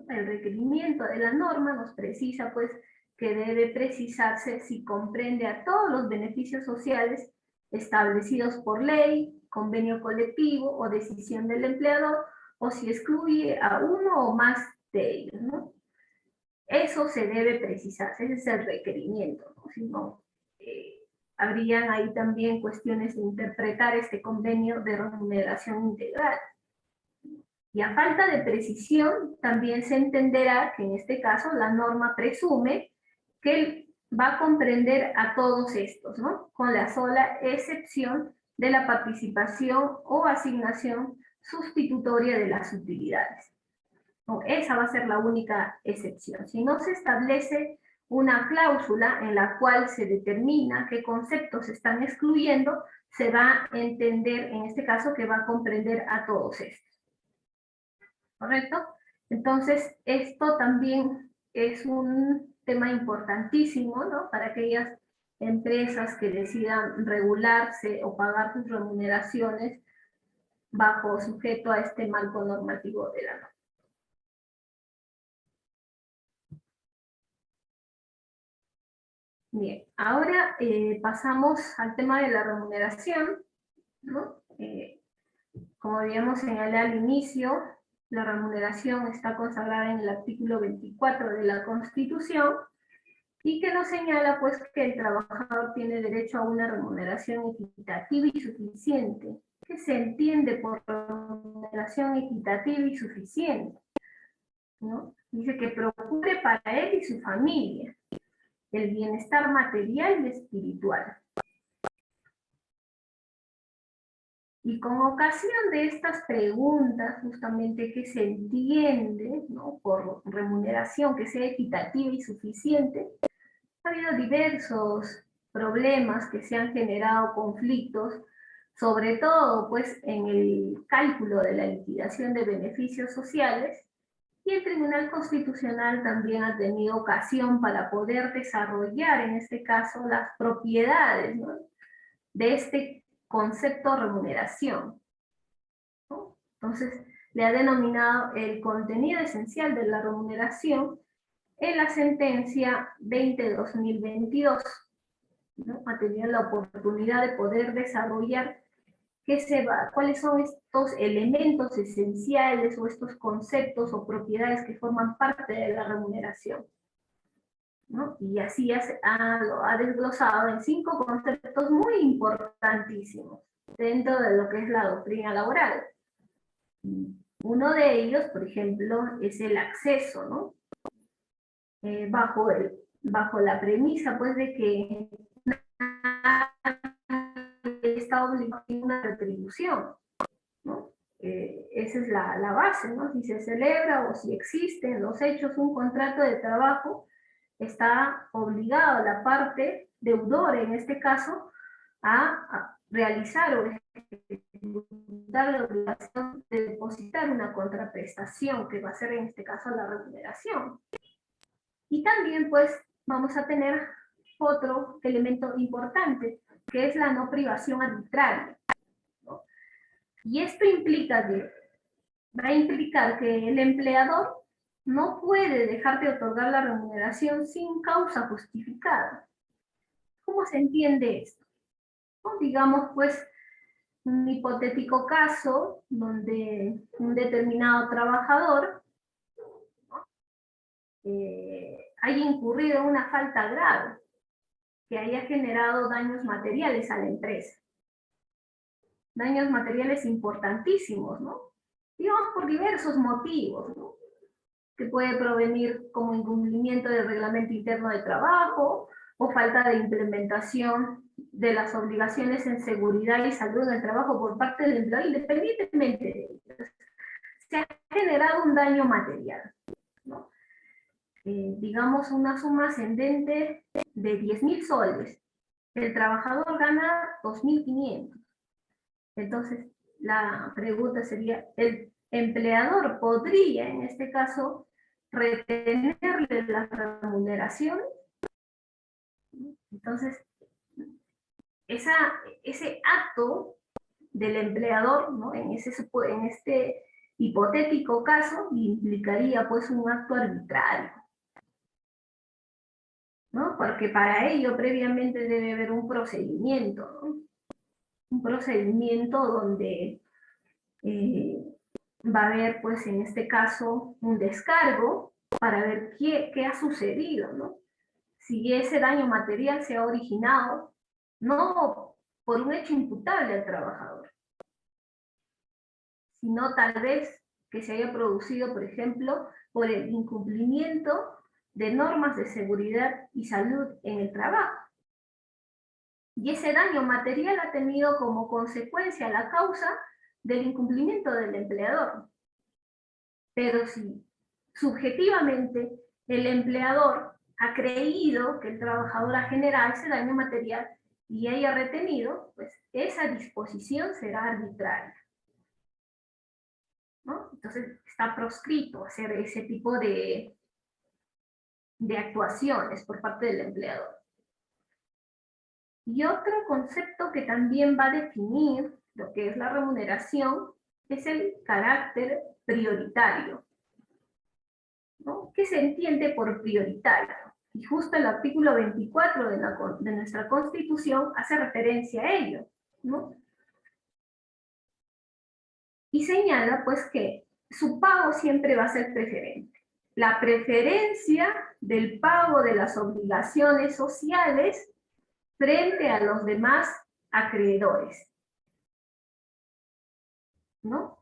el requerimiento de la norma nos precisa, pues, que debe precisarse si comprende a todos los beneficios sociales establecidos por ley, convenio colectivo o decisión del empleador, o si excluye a uno o más de ellos, ¿no? Eso se debe precisar, ese es el requerimiento, ¿no? Si no, habrían ahí también cuestiones de interpretar este convenio de remuneración integral. Y a falta de precisión, también se entenderá que en este caso la norma presume que va a comprender a todos estos, ¿no? Con la sola excepción de la participación o asignación sustitutoria de las utilidades. No, esa va a ser la única excepción. Si no se establece una cláusula en la cual se determina qué conceptos se están excluyendo, se va a entender, en este caso, que va a comprender a todos estos. ¿Correcto? Entonces, esto también es un tema importantísimo, ¿no? Para aquellas empresas que decidan regularse o pagar sus remuneraciones bajo sujeto a este marco normativo de la norma. Bien, ahora pasamos al tema de la remuneración, ¿no? Como habíamos señalado al inicio, la remuneración está consagrada en el artículo 24 de la Constitución, y que nos señala pues que el trabajador tiene derecho a una remuneración equitativa y suficiente. ¿Qué se entiende por remuneración equitativa y suficiente? ¿No? Dice que procure para él y su familia el bienestar material y espiritual. Y con ocasión de estas preguntas, justamente, ¿qué se entiende, ¿no?, por remuneración que sea equitativa y suficiente? Ha habido diversos problemas que se han generado, conflictos, sobre todo pues en el cálculo de la liquidación de beneficios sociales, y el Tribunal Constitucional también ha tenido ocasión para poder desarrollar, en este caso, las propiedades, ¿no?, de este concepto remuneración, ¿no? Entonces, le ha denominado el contenido esencial de la remuneración en la sentencia 20-2022, ¿no? Ha tenido la oportunidad de poder desarrollar cuáles son estos elementos esenciales o estos conceptos o propiedades que forman parte de la remuneración, ¿no? Y así lo ha desglosado en 5 conceptos muy importantísimos dentro de lo que es la doctrina laboral. Uno de ellos, por ejemplo, es el acceso, ¿no? Bajo la premisa pues de que está obligado a una retribución, ¿no? Esa es la base, ¿no? Si se celebra o si existe en los hechos un contrato de trabajo, está obligado la parte deudora, en este caso, a realizar o ejecutar la obligación de depositar una contraprestación, que va a ser en este caso la remuneración. Y también pues vamos a tener otro elemento importante, que es la no privación arbitraria, ¿no? Y esto va a implicar que el empleador no puede dejar de otorgar la remuneración sin causa justificada. ¿Cómo se entiende esto? ¿No? Digamos pues un hipotético caso donde un determinado trabajador, ¿no?, haya incurrido en una falta grave, que haya generado daños materiales a la empresa. Daños materiales importantísimos, ¿no? Digamos por diversos motivos, ¿no?, que puede provenir como incumplimiento del reglamento interno de trabajo o falta de implementación de las obligaciones en seguridad y salud en el trabajo por parte del empleador, independientemente de ello. Se ha generado un daño material, ¿no? Digamos una suma ascendente de 10.000 soles. El trabajador gana 2.500. Entonces, la pregunta sería, ¿el empleador podría, en este caso, retenerle la remuneración? Entonces, ese acto del empleador, ¿no?, en este hipotético caso, implicaría pues un acto arbitrario, ¿no? Porque para ello previamente debe haber un procedimiento, ¿no? Un procedimiento donde va a haber, pues en este caso, un descargo para ver qué ha sucedido, ¿no? Si ese daño material se ha originado, no por un hecho imputable al trabajador, sino tal vez que se haya producido, por ejemplo, por el incumplimiento de normas de seguridad y salud en el trabajo. Y ese daño material ha tenido como consecuencia la causa del incumplimiento del empleador. Pero si subjetivamente el empleador ha creído que el trabajador ha generado ese daño material y haya retenido, pues esa disposición será arbitraria, ¿no? Entonces está proscrito hacer ese tipo de actuaciones por parte del empleador. Y otro concepto que también va a definir lo que es la remuneración es el carácter prioritario, ¿no? ¿Qué se entiende por prioritario? Y justo el artículo 24 de nuestra Constitución hace referencia a ello, ¿no? Y señala pues que su pago siempre va a ser preferente. La preferencia del pago de las obligaciones sociales frente a los demás acreedores, ¿no?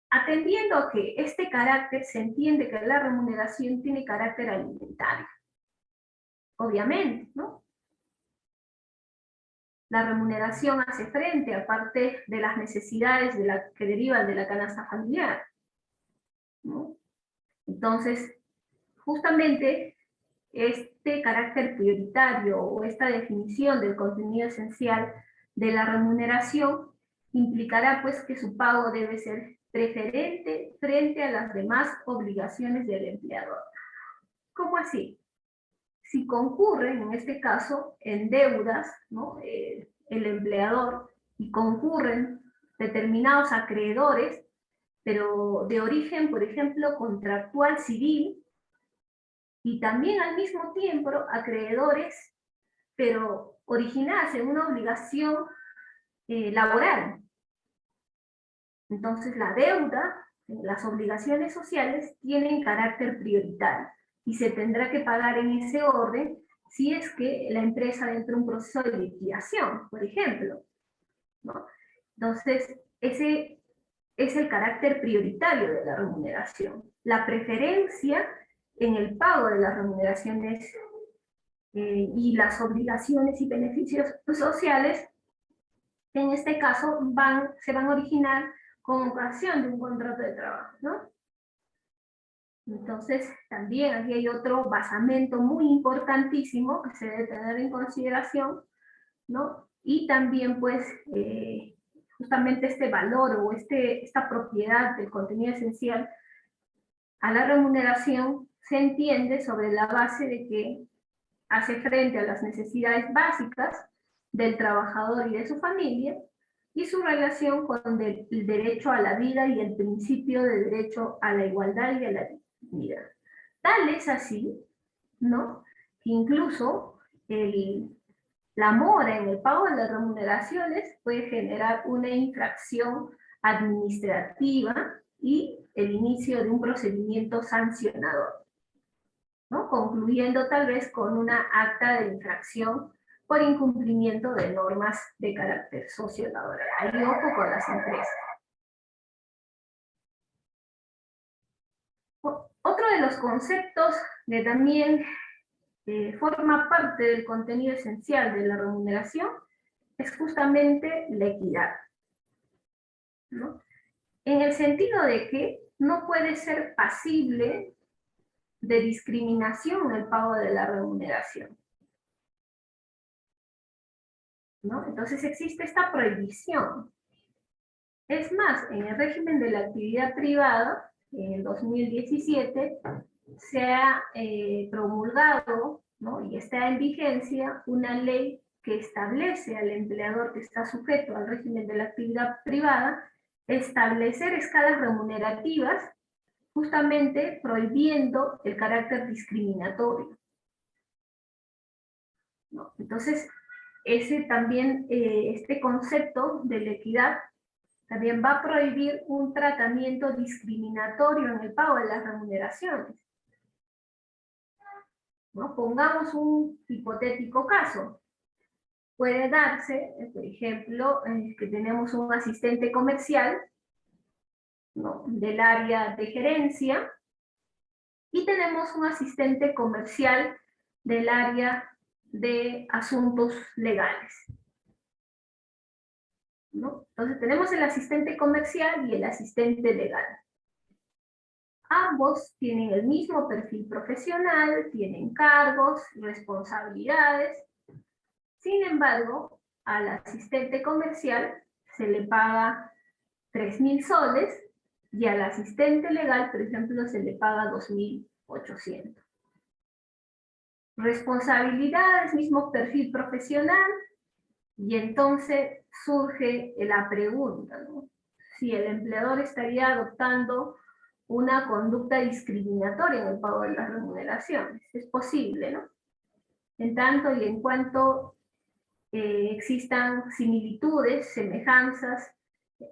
Atendiendo a que este carácter, se entiende que la remuneración tiene carácter alimentario, obviamente, ¿no? La remuneración hace frente, aparte de las necesidades que derivan de la canasta familiar, ¿no? Entonces, justamente este carácter prioritario o esta definición del contenido esencial de la remuneración implicará pues que su pago debe ser preferente frente a las demás obligaciones del empleador. ¿Cómo así? Si concurren, en este caso, en deudas, ¿no? El empleador, y concurren determinados acreedores, pero de origen, por ejemplo, contractual civil, y también al mismo tiempo acreedores, pero originadas en una obligación laboral. Entonces la deuda, las obligaciones sociales tienen carácter prioritario y se tendrá que pagar en ese orden si es que la empresa entra en un proceso de liquidación, por ejemplo, ¿no? Entonces, ese es el carácter prioritario de la remuneración. La preferencia en el pago de las remuneraciones y las obligaciones y beneficios sociales, en este caso, se van a originar con ocasión de un contrato de trabajo, ¿no? Entonces, también aquí hay otro basamento muy importantísimo que se debe tener en consideración, ¿no? Y también, pues, justamente este valor o esta propiedad del contenido esencial a la remuneración se entiende sobre la base de que hace frente a las necesidades básicas del trabajador y de su familia, y su relación con el derecho a la vida y el principio de derecho a la igualdad y a la dignidad. Tal es así, ¿no?, que incluso la mora en el pago de las remuneraciones puede generar una infracción administrativa y el inicio de un procedimiento sancionador, ¿no?, concluyendo tal vez con una acta de infracción por incumplimiento de normas de carácter sociolaboral. Ahí ojo con las empresas. Otro de los conceptos que también forma parte del contenido esencial de la remuneración es justamente la equidad, ¿no? En el sentido de que no puede ser pasible de discriminación el pago de la remuneración, ¿no? Entonces existe esta prohibición. Es más, en el régimen de la actividad privada, en el 2017, se ha promulgado, ¿no?, y está en vigencia una ley que establece al empleador que está sujeto al régimen de la actividad privada establecer escalas remunerativas, justamente prohibiendo el carácter discriminatorio, ¿no? Entonces, este concepto de la equidad también va a prohibir un tratamiento discriminatorio en el pago de las remuneraciones, ¿no? Pongamos un hipotético caso. Puede darse, por ejemplo, que tenemos un asistente comercial, ¿no?, del área de gerencia, y tenemos un asistente comercial del área de asuntos legales, ¿no? Entonces tenemos el asistente comercial y el asistente legal. Ambos tienen el mismo perfil profesional, tienen cargos, responsabilidades. Sin embargo, al asistente comercial se le paga 3.000 soles y al asistente legal, por ejemplo, se le paga 2.800. Responsabilidades, mismo perfil profesional, y entonces surge la pregunta, ¿no? Si el empleador estaría adoptando una conducta discriminatoria en el pago de las remuneraciones. Es posible, ¿no? En tanto y en cuanto existan similitudes, semejanzas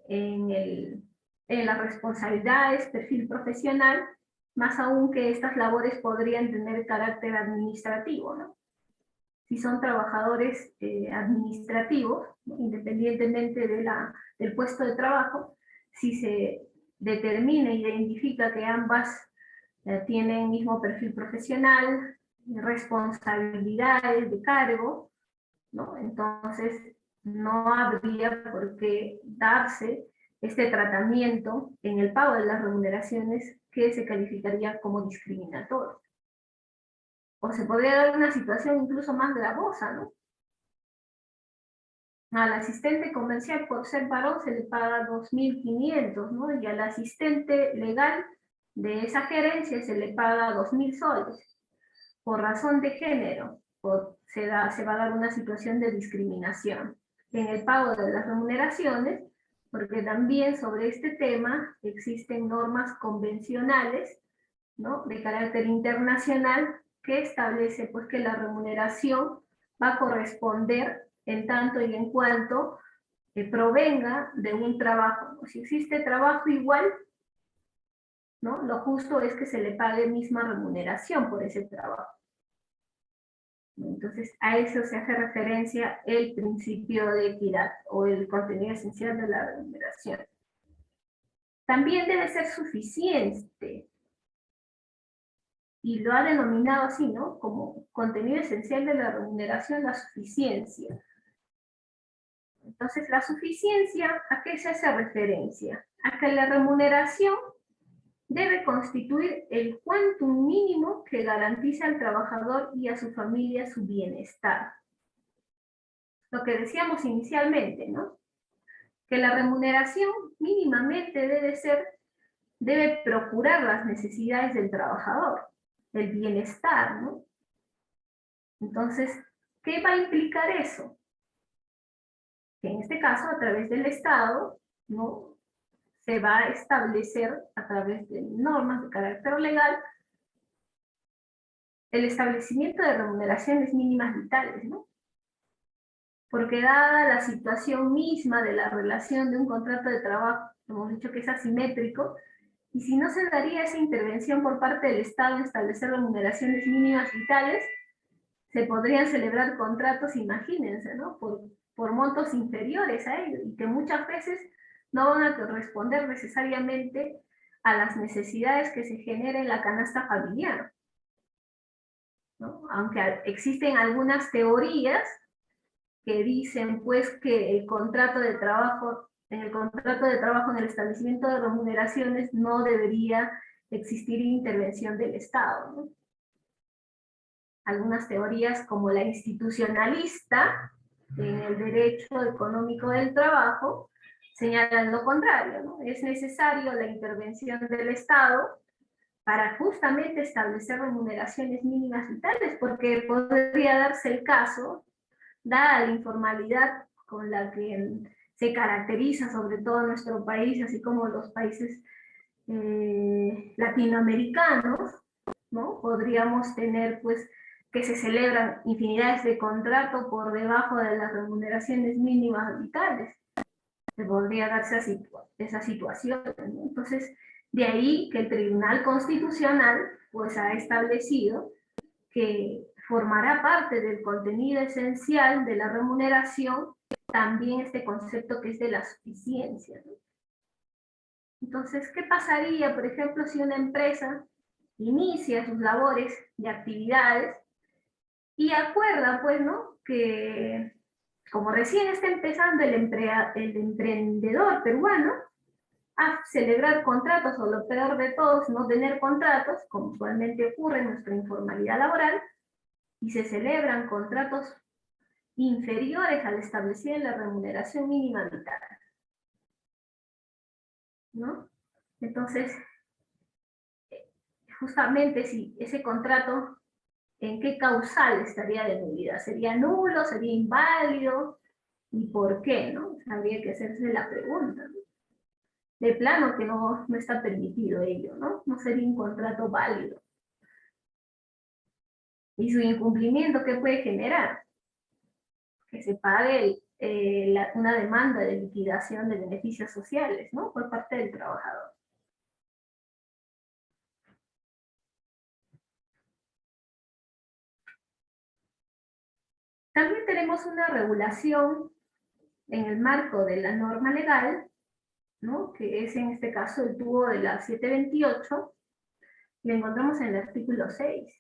en las responsabilidades, perfil profesional, más aún que estas labores podrían tener carácter administrativo, ¿no? Si son trabajadores administrativos, ¿no? Independientemente del puesto de trabajo, si se determina e identifica que ambas tienen mismo perfil profesional, responsabilidades de cargo, ¿no? Entonces no habría por qué darse este tratamiento en el pago de las remuneraciones que se calificaría como discriminatorio. O se podría dar una situación incluso más gravosa, ¿no? Al asistente comercial por ser varón se le paga 2.500, ¿no? Y al asistente legal de esa gerencia se le paga 2.000 soles. Por razón de género, se va a dar una situación de discriminación en el pago de las remuneraciones, porque también sobre este tema existen normas convencionales, ¿no? De carácter internacional que establece pues que la remuneración va a corresponder en tanto y en cuanto provenga de un trabajo. Si existe trabajo igual, ¿no? Lo justo es que se le pague misma remuneración por ese trabajo. Entonces, a eso se hace referencia el principio de equidad o el contenido esencial de la remuneración. También debe ser suficiente, y lo ha denominado así, ¿no? Como contenido esencial de la remuneración, la suficiencia. Entonces, la suficiencia, ¿a qué se hace referencia? A que la remuneración debe constituir el quantum mínimo que garantiza al trabajador y a su familia su bienestar. Lo que decíamos inicialmente, ¿no? Que la remuneración mínimamente debe procurar las necesidades del trabajador, el bienestar, ¿no? Entonces, ¿qué va a implicar eso? Que en este caso, a través del Estado, ¿no? Se va a establecer a través de normas de carácter legal el establecimiento de remuneraciones mínimas vitales, ¿no? Porque dada la situación misma de la relación de un contrato de trabajo, hemos dicho que es asimétrico, y si no se daría esa intervención por parte del Estado en establecer remuneraciones mínimas vitales, se podrían celebrar contratos, imagínense, ¿no? Por montos inferiores a ellos, y que muchas veces no van a corresponder necesariamente a las necesidades que se genera en la canasta familiar, ¿no? Aunque existen algunas teorías que dicen pues que el contrato de trabajo, en el establecimiento de remuneraciones no debería existir intervención del Estado, ¿no? Algunas teorías como la institucionalista en el derecho económico del trabajo señalan lo contrario, ¿no? Es necesario la intervención del Estado para justamente establecer remuneraciones mínimas vitales, porque podría darse el caso, dada la informalidad con la que se caracteriza sobre todo nuestro país, así como los países latinoamericanos, ¿no? Podríamos tener pues que se celebran infinidades de contratos por debajo de las remuneraciones mínimas vitales. Se podría darse esa situación, ¿no? Entonces, de ahí que el Tribunal Constitucional pues ha establecido que formará parte del contenido esencial de la remuneración también este concepto que es de la suficiencia, ¿no? Entonces, ¿qué pasaría, por ejemplo, si una empresa inicia sus labores y actividades y acuerda, pues, ¿no? Que como recién está empezando el emprendedor peruano, a celebrar contratos, o lo peor de todo es no tener contratos, como usualmente ocurre en nuestra informalidad laboral, y se celebran contratos inferiores al establecido en la remuneración mínima vital, ¿no? Entonces, justamente si ese contrato, ¿en qué causal estaría de nulidad? ¿Sería nulo? ¿Sería inválido? ¿Y por qué? ¿No? Habría que hacerse la pregunta, ¿no? De plano que no está permitido ello, ¿no? No sería un contrato válido. Y su incumplimiento, ¿qué puede generar? Que se pague una demanda de liquidación de beneficios sociales, ¿no? Por parte del trabajador. También tenemos una regulación en el marco de la norma legal, ¿no? Que es en este caso el tubo de la 728, lo encontramos en el artículo 6.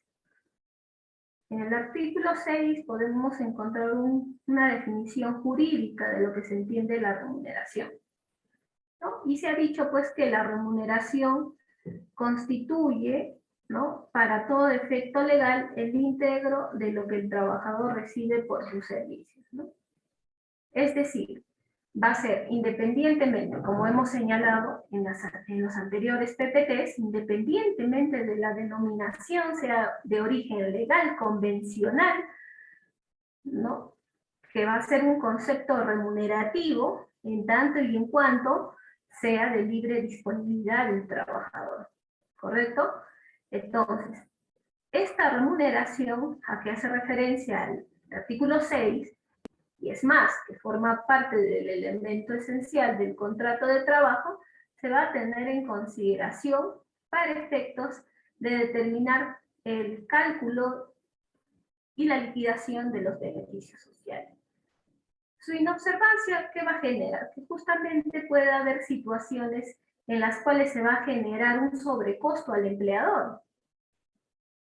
En el artículo 6 podemos encontrar una definición jurídica de lo que se entiende la remuneración, ¿no? Y se ha dicho pues que la remuneración constituye, ¿no?, para todo efecto legal el íntegro de lo que el trabajador recibe por sus servicios, ¿no? Es decir, va a ser independientemente, como hemos señalado en los anteriores PPTs, independientemente de la denominación, sea de origen legal, convencional, ¿no?, que va a ser un concepto remunerativo en tanto y en cuanto sea de libre disponibilidad del trabajador, ¿correcto? Entonces, esta remuneración a que hace referencia al artículo 6, y es más, que forma parte del elemento esencial del contrato de trabajo, se va a tener en consideración para efectos de determinar el cálculo y la liquidación de los beneficios sociales. Su inobservancia, ¿qué va a generar? Que justamente puede haber situaciones en las cuales se va a generar un sobrecosto al empleador,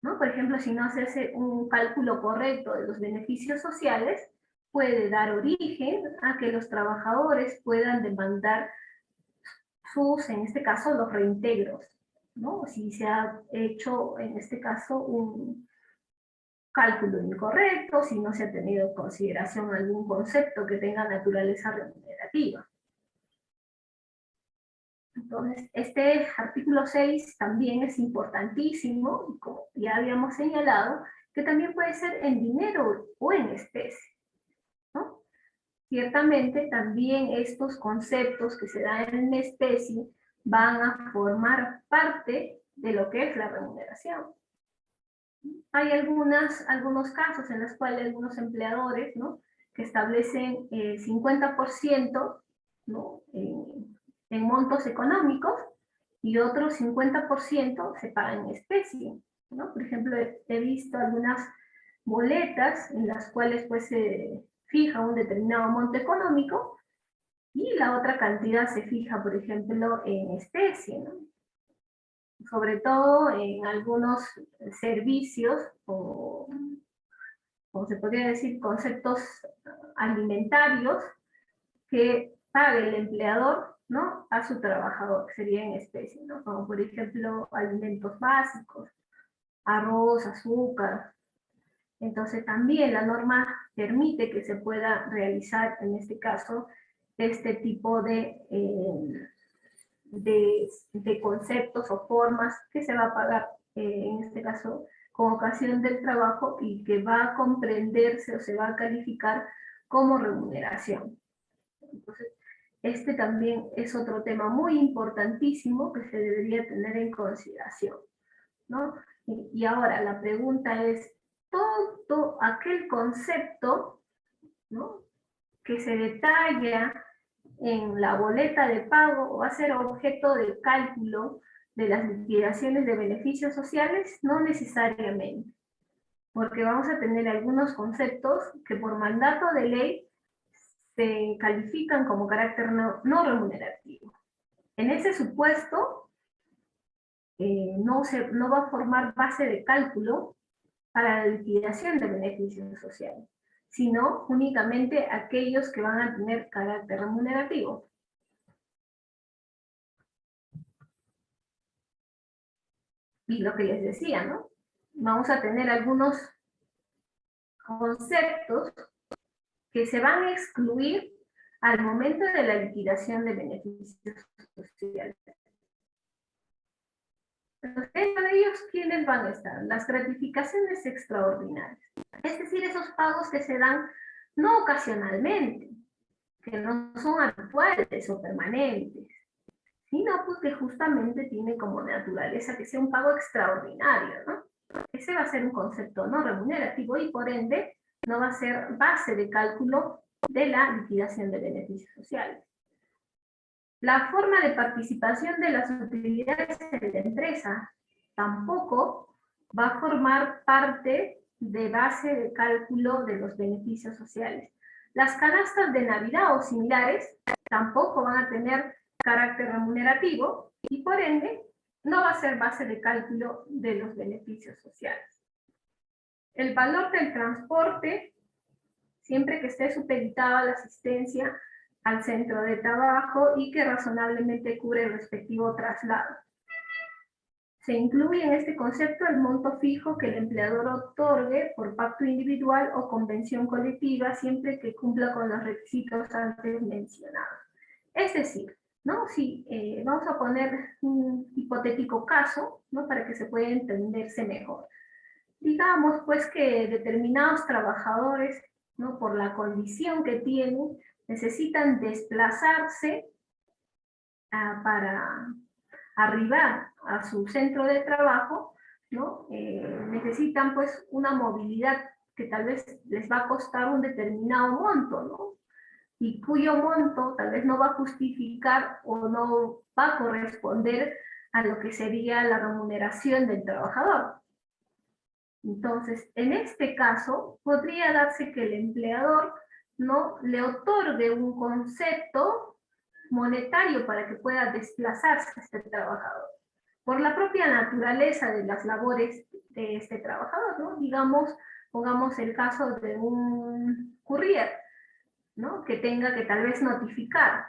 ¿no? Por ejemplo, si no se hace un cálculo correcto de los beneficios sociales, puede dar origen a que los trabajadores puedan demandar en este caso, los reintegros, ¿no? Si se ha hecho, en este caso, un cálculo incorrecto, si no se ha tenido en consideración algún concepto que tenga naturaleza remunerativa. Entonces, este artículo 6 también es importantísimo, como ya habíamos señalado, que también puede ser en dinero o en especie, ¿no? Ciertamente también estos conceptos que se dan en especie van a formar parte de lo que es la remuneración. Hay algunos casos en los cuales algunos empleadores, ¿no?, que establecen 50%, ¿no?, en montos económicos, y otro 50% se paga en especie, ¿no? Por ejemplo, he visto algunas boletas en las cuales pues se fija un determinado monto económico y la otra cantidad se fija, por ejemplo, en especie, ¿no? Sobre todo en algunos servicios o se podría decir conceptos alimentarios que pague el empleador, ¿no?, a su trabajador, que sería en especie, ¿no? Como por ejemplo alimentos básicos, arroz, azúcar. Entonces también la norma permite que se pueda realizar en este caso este tipo de conceptos o formas que se va a pagar, en este caso, con ocasión del trabajo, y que va a comprenderse o se va a calificar como remuneración. Entonces, este también es otro tema muy importantísimo que se debería tener en consideración, ¿no? Y ahora la pregunta es, todo aquel concepto, ¿no?, que se detalla en la boleta de pago va a ser objeto de cálculo de las liquidaciones de beneficios sociales, no necesariamente, porque vamos a tener algunos conceptos que por mandato de ley se califican como carácter no remunerativo. En ese supuesto, no va a formar base de cálculo para la liquidación de beneficios sociales, sino únicamente aquellos que van a tener carácter remunerativo. Y lo que les decía, ¿no? Vamos a tener algunos conceptos que se van a excluir al momento de la liquidación de beneficios sociales. Entonces, dentro de ellos, ¿quiénes van a estar? Las gratificaciones extraordinarias. Es decir, esos pagos que se dan no ocasionalmente, que no son habituales o permanentes, sino pues que justamente tiene como naturaleza que sea un pago extraordinario, ¿no? Ese va a ser un concepto no remunerativo y por ende no va a ser base de cálculo de la liquidación de beneficios sociales. La forma de participación de las utilidades en la empresa tampoco va a formar parte de base de cálculo de los beneficios sociales. Las canastas de Navidad o similares tampoco van a tener carácter remunerativo y por ende no va a ser base de cálculo de los beneficios sociales. El valor del transporte, siempre que esté supeditado a la asistencia al centro de trabajo y que razonablemente cubre el respectivo traslado. Se incluye en este concepto el monto fijo que el empleador otorgue por pacto individual o convención colectiva siempre que cumpla con los requisitos antes mencionados. Es decir, ¿no? Si vamos a poner un hipotético caso, ¿no? Para que se pueda entenderse mejor. Digamos pues que determinados trabajadores, ¿no? Por la condición que tienen, necesitan desplazarse para arribar a su centro de trabajo, ¿no? Necesitan pues una movilidad que tal vez les va a costar un determinado monto, ¿no? Y cuyo monto tal vez no va a justificar o no va a corresponder a lo que sería la remuneración del trabajador. Entonces, en este caso, podría darse que el empleador no le otorgue un concepto monetario para que pueda desplazarse a este trabajador. Por la propia naturaleza de las labores de este trabajador, ¿no? Digamos, pongamos el caso de un courier, ¿no? Que tenga que tal vez notificar.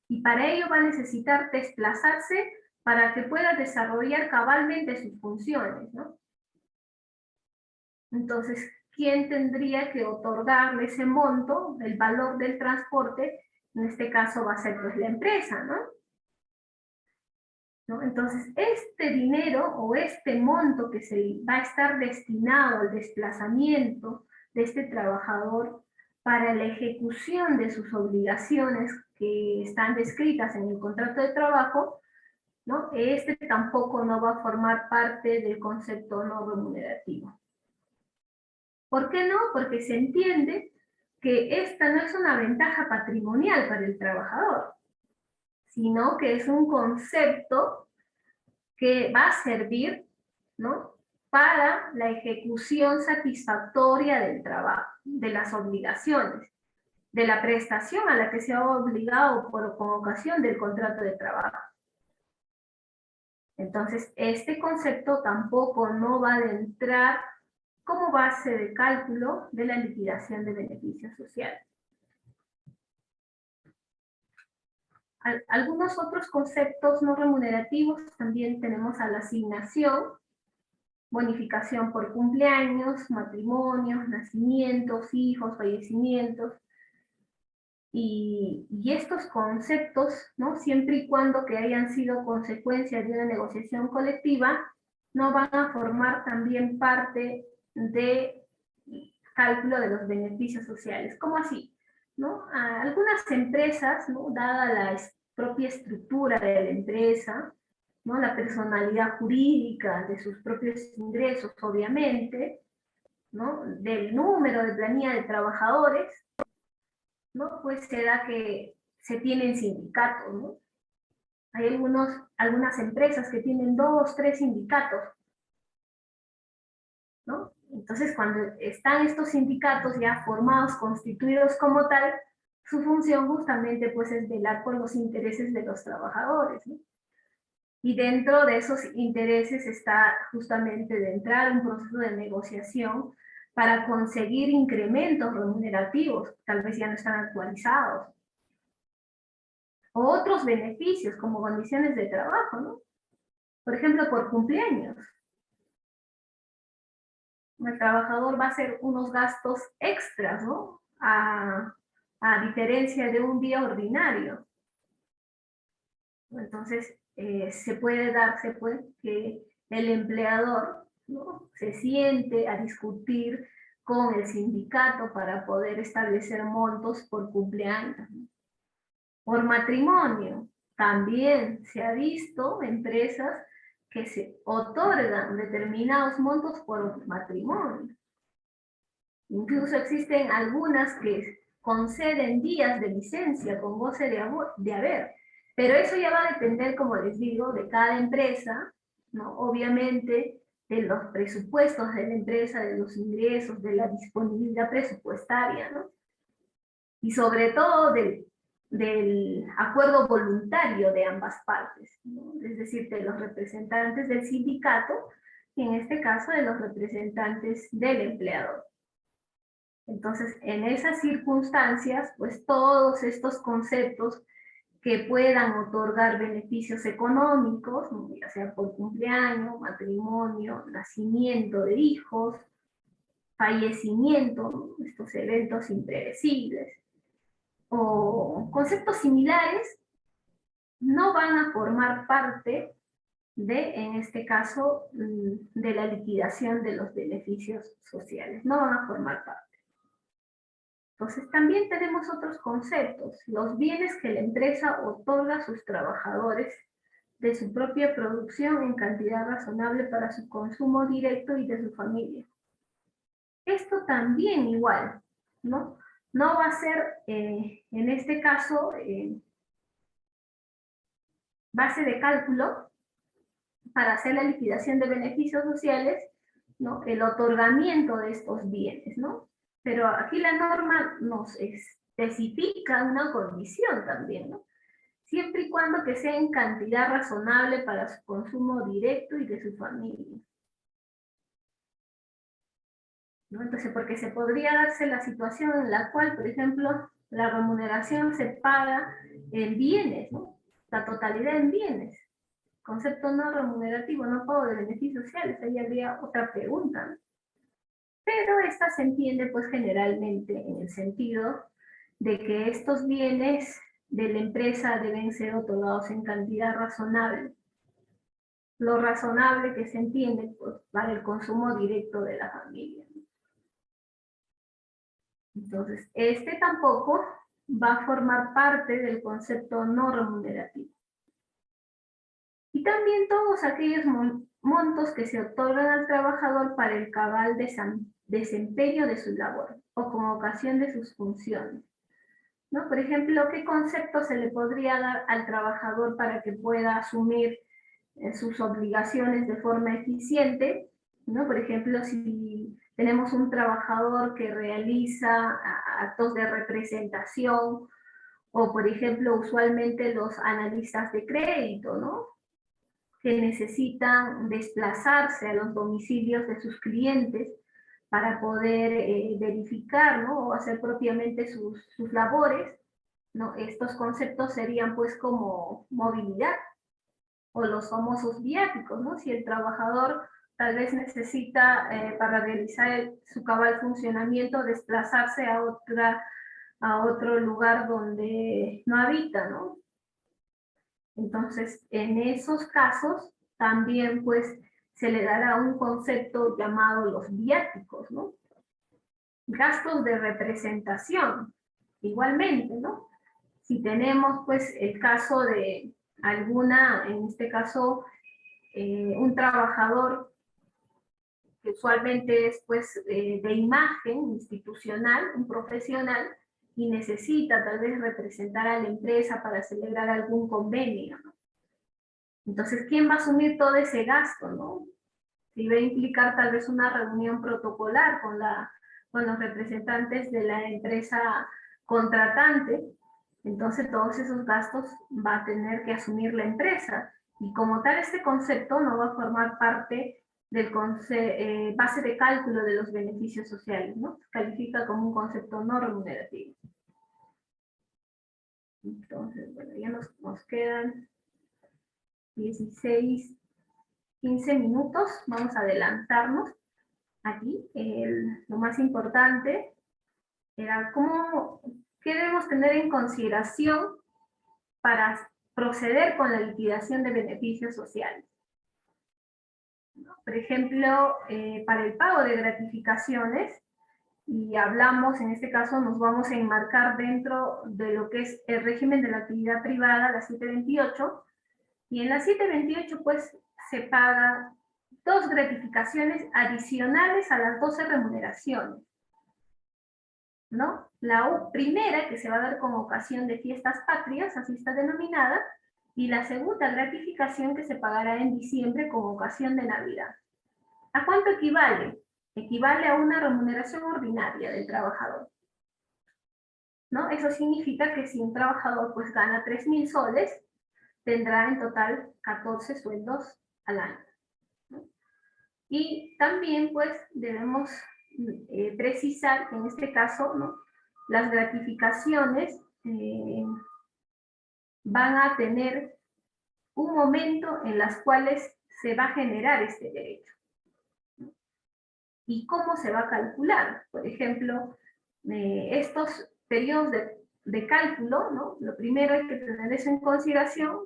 Y para ello va a necesitar desplazarse para que pueda desarrollar cabalmente sus funciones, ¿no? Entonces, ¿quién tendría que otorgarle ese monto, el valor del transporte? En este caso va a ser pues la empresa, ¿no? Entonces, este dinero o este monto que se va a estar destinado al desplazamiento de este trabajador para la ejecución de sus obligaciones que están descritas en el contrato de trabajo, ¿no? Este tampoco no va a formar parte del concepto no remunerativo. ¿Por qué no? Porque se entiende que esta no es una ventaja patrimonial para el trabajador, sino que es un concepto que va a servir, ¿no? Para la ejecución satisfactoria del trabajo, de las obligaciones, de la prestación a la que se ha obligado con ocasión del contrato de trabajo. Entonces, este concepto tampoco no va a entrar como base de cálculo de la liquidación de beneficios sociales. Algunos otros conceptos no remunerativos también tenemos a la asignación, bonificación por cumpleaños, matrimonios, nacimientos, hijos, fallecimientos. Y estos conceptos, ¿no? Siempre y cuando que hayan sido consecuencia de una negociación colectiva, no van a formar también parte de cálculo de los beneficios sociales. ¿Cómo así? ¿No? Algunas empresas, ¿no? Dada la propia estructura de la empresa, ¿no? La personalidad jurídica de sus propios ingresos, obviamente, ¿no? Del número de planilla de trabajadores, ¿no? Pues se da que se tienen sindicatos, ¿no? Hay algunas empresas que tienen 2, 3 sindicatos, ¿no? Entonces, cuando están estos sindicatos ya formados, constituidos como tal, su función justamente pues es velar por los intereses de los trabajadores, ¿no? Y dentro de esos intereses está justamente de entrar en un proceso de negociación para conseguir incrementos remunerativos, tal vez ya no están actualizados, o otros beneficios como condiciones de trabajo, ¿no? Por ejemplo, por cumpleaños. El trabajador va a hacer unos gastos extras, ¿no? A diferencia de un día ordinario. Entonces, se puede darse pues que el empleador, ¿no?, se siente a discutir con el sindicato para poder establecer montos por cumpleaños, ¿no? Por matrimonio, también se ha visto empresas que se otorgan determinados montos por matrimonio. Incluso existen algunas que conceden días de licencia con goce de haber. Pero eso ya va a depender, como les digo, de cada empresa, ¿no? Obviamente de los presupuestos de la empresa, de los ingresos, de la disponibilidad presupuestaria, ¿no? Y sobre todo del acuerdo voluntario de ambas partes, ¿no? Es decir, de los representantes del sindicato y en este caso de los representantes del empleador. Entonces, en esas circunstancias, pues todos estos conceptos que puedan otorgar beneficios económicos, ya sea por cumpleaños, matrimonio, nacimiento de hijos, fallecimiento, estos eventos impredecibles, o conceptos similares, no van a formar parte de, en este caso, de la liquidación de los beneficios sociales, no van a formar parte. Entonces también tenemos otros conceptos, los bienes que la empresa otorga a sus trabajadores de su propia producción en cantidad razonable para su consumo directo y de su familia. Esto también igual, ¿no? No va a ser, en este caso, base de cálculo para hacer la liquidación de beneficios sociales, ¿no?, el otorgamiento de estos bienes, ¿no? Pero aquí la norma nos especifica una condición también, ¿no? Siempre y cuando que sea en cantidad razonable para su consumo directo y de su familia, ¿no? Entonces, porque se podría darse la situación en la cual, por ejemplo, la remuneración se paga en bienes, ¿no? La totalidad en bienes. Concepto no remunerativo, no pago de beneficios sociales, ahí habría otra pregunta, ¿no? Pero esta se entiende pues generalmente en el sentido de que estos bienes de la empresa deben ser otorgados en cantidad razonable. Lo razonable que se entiende pues para el consumo directo de la familia. Entonces, este tampoco va a formar parte del concepto no remunerativo. Y también todos aquellos montos que se otorgan al trabajador para el cabal desempeño de su labor o con ocasión de sus funciones, ¿no? Por ejemplo, ¿qué concepto se le podría dar al trabajador para que pueda asumir sus obligaciones de forma eficiente, ¿no? Por ejemplo, si tenemos un trabajador que realiza actos de representación, o por ejemplo, usualmente los analistas de crédito, ¿no?, que necesitan desplazarse a los domicilios de sus clientes para poder verificar, ¿no?, o hacer propiamente sus labores, ¿no? Estos conceptos serían pues como movilidad, o los famosos viáticos, ¿no? Si el trabajador tal vez necesita para realizar su cabal funcionamiento desplazarse a otro lugar donde no habita, ¿no? Entonces, en esos casos también pues se le dará un concepto llamado los viáticos, ¿no? Gastos de representación, igualmente, ¿no? Si tenemos pues el caso de alguna, en este caso, un trabajador que usualmente es pues de imagen institucional, un profesional, y necesita tal vez representar a la empresa para celebrar algún convenio, ¿no? Entonces, ¿quién va a asumir todo ese gasto, no? Si va a implicar tal vez una reunión protocolar con los representantes de la empresa contratante, entonces todos esos gastos va a tener que asumir la empresa. Y como tal, este concepto no va a formar parte del base de cálculo de los beneficios sociales, ¿no? Se califica como un concepto no remunerativo. Entonces, bueno, ya nos quedan 16 15 minutos, vamos a adelantarnos aquí. Lo más importante era qué debemos tener en consideración para proceder con la liquidación de beneficios sociales. Por ejemplo, para el pago de gratificaciones, y hablamos, en este caso nos vamos a enmarcar dentro de lo que es el régimen de la actividad privada, la 728, y en la 728 pues se pagan 2 gratificaciones adicionales a las 12 remuneraciones, ¿no? La primera, que se va a dar con ocasión de fiestas patrias, así está denominada, y la segunda gratificación que se pagará en diciembre con ocasión de Navidad. ¿A cuánto equivale? Equivale a una remuneración ordinaria del trabajador, ¿no? Eso significa que si un trabajador pues gana 3.000 soles, tendrá en total 14 sueldos al año, ¿no? Y también pues debemos precisar que en este caso, ¿no?, las gratificaciones van a tener un momento en las cuales se va a generar este derecho. ¿Y cómo se va a calcular? Por ejemplo, estos periodos de cálculo, ¿no? Lo primero hay que tener eso en consideración,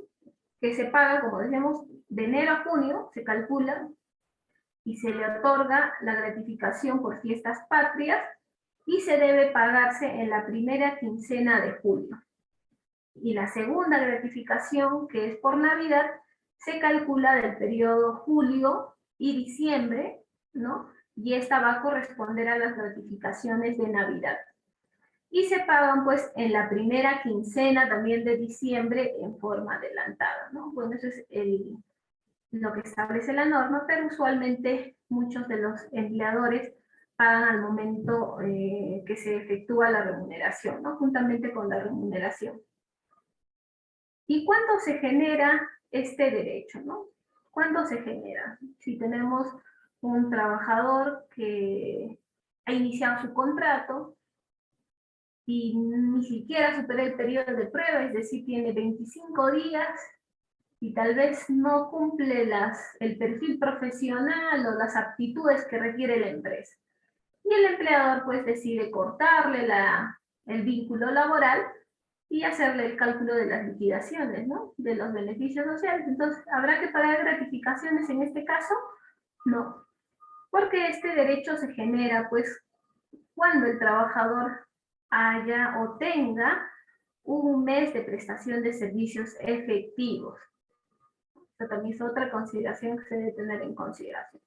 que se paga, como decíamos, de enero a junio, se calcula, y se le otorga la gratificación por fiestas patrias, y se debe pagarse en la primera quincena de julio. Y la segunda gratificación, que es por Navidad, se calcula del periodo julio y diciembre, ¿no? Y esta va a corresponder a las gratificaciones de Navidad. Y se pagan pues en la primera quincena también de diciembre en forma adelantada, ¿no? Bueno, eso es lo que establece la norma, pero usualmente muchos de los empleadores pagan al momento que se efectúa la remuneración, ¿no? Juntamente con la remuneración. ¿Y cuándo se genera este derecho, no? ¿Cuándo se genera? Si tenemos un trabajador que ha iniciado su contrato y ni siquiera supera el periodo de prueba, es decir, tiene 25 días y tal vez no cumple el perfil profesional o las aptitudes que requiere la empresa. Y el empleador pues decide cortarle el vínculo laboral y hacerle el cálculo de las liquidaciones, ¿no?, de los beneficios sociales. Entonces, ¿habrá que pagar gratificaciones en este caso? No, porque este derecho se genera pues cuando el trabajador haya o tenga un mes de prestación de servicios efectivos. Esto también es otra consideración que se debe tener en consideración.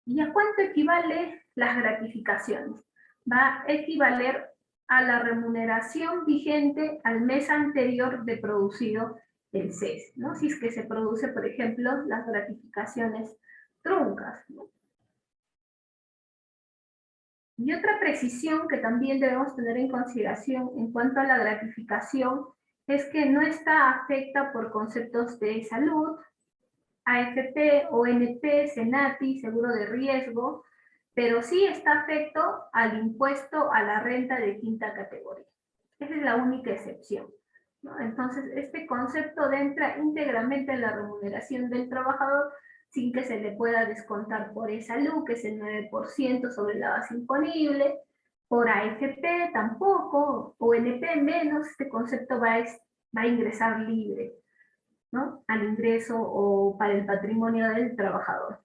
¿Y a cuánto equivale las gratificaciones? Va a equivaler a la remuneración vigente al mes anterior de producido el cese, ¿no? Si es que se produce, por ejemplo, las gratificaciones truncas, ¿no? Y otra precisión que también debemos tener en consideración en cuanto a la gratificación es que no está afecta por conceptos de salud, AFP, ONP, SENATI, seguro de riesgo, pero sí está afecto al impuesto a la renta de quinta categoría. Esa es la única excepción, ¿no? Entonces, este concepto entra íntegramente en la remuneración del trabajador sin que se le pueda descontar por salud, que es el 9% sobre la base imponible, por AFP tampoco, ONP menos, este concepto va a ingresar libre, ¿no?, al ingreso o para el patrimonio del trabajador.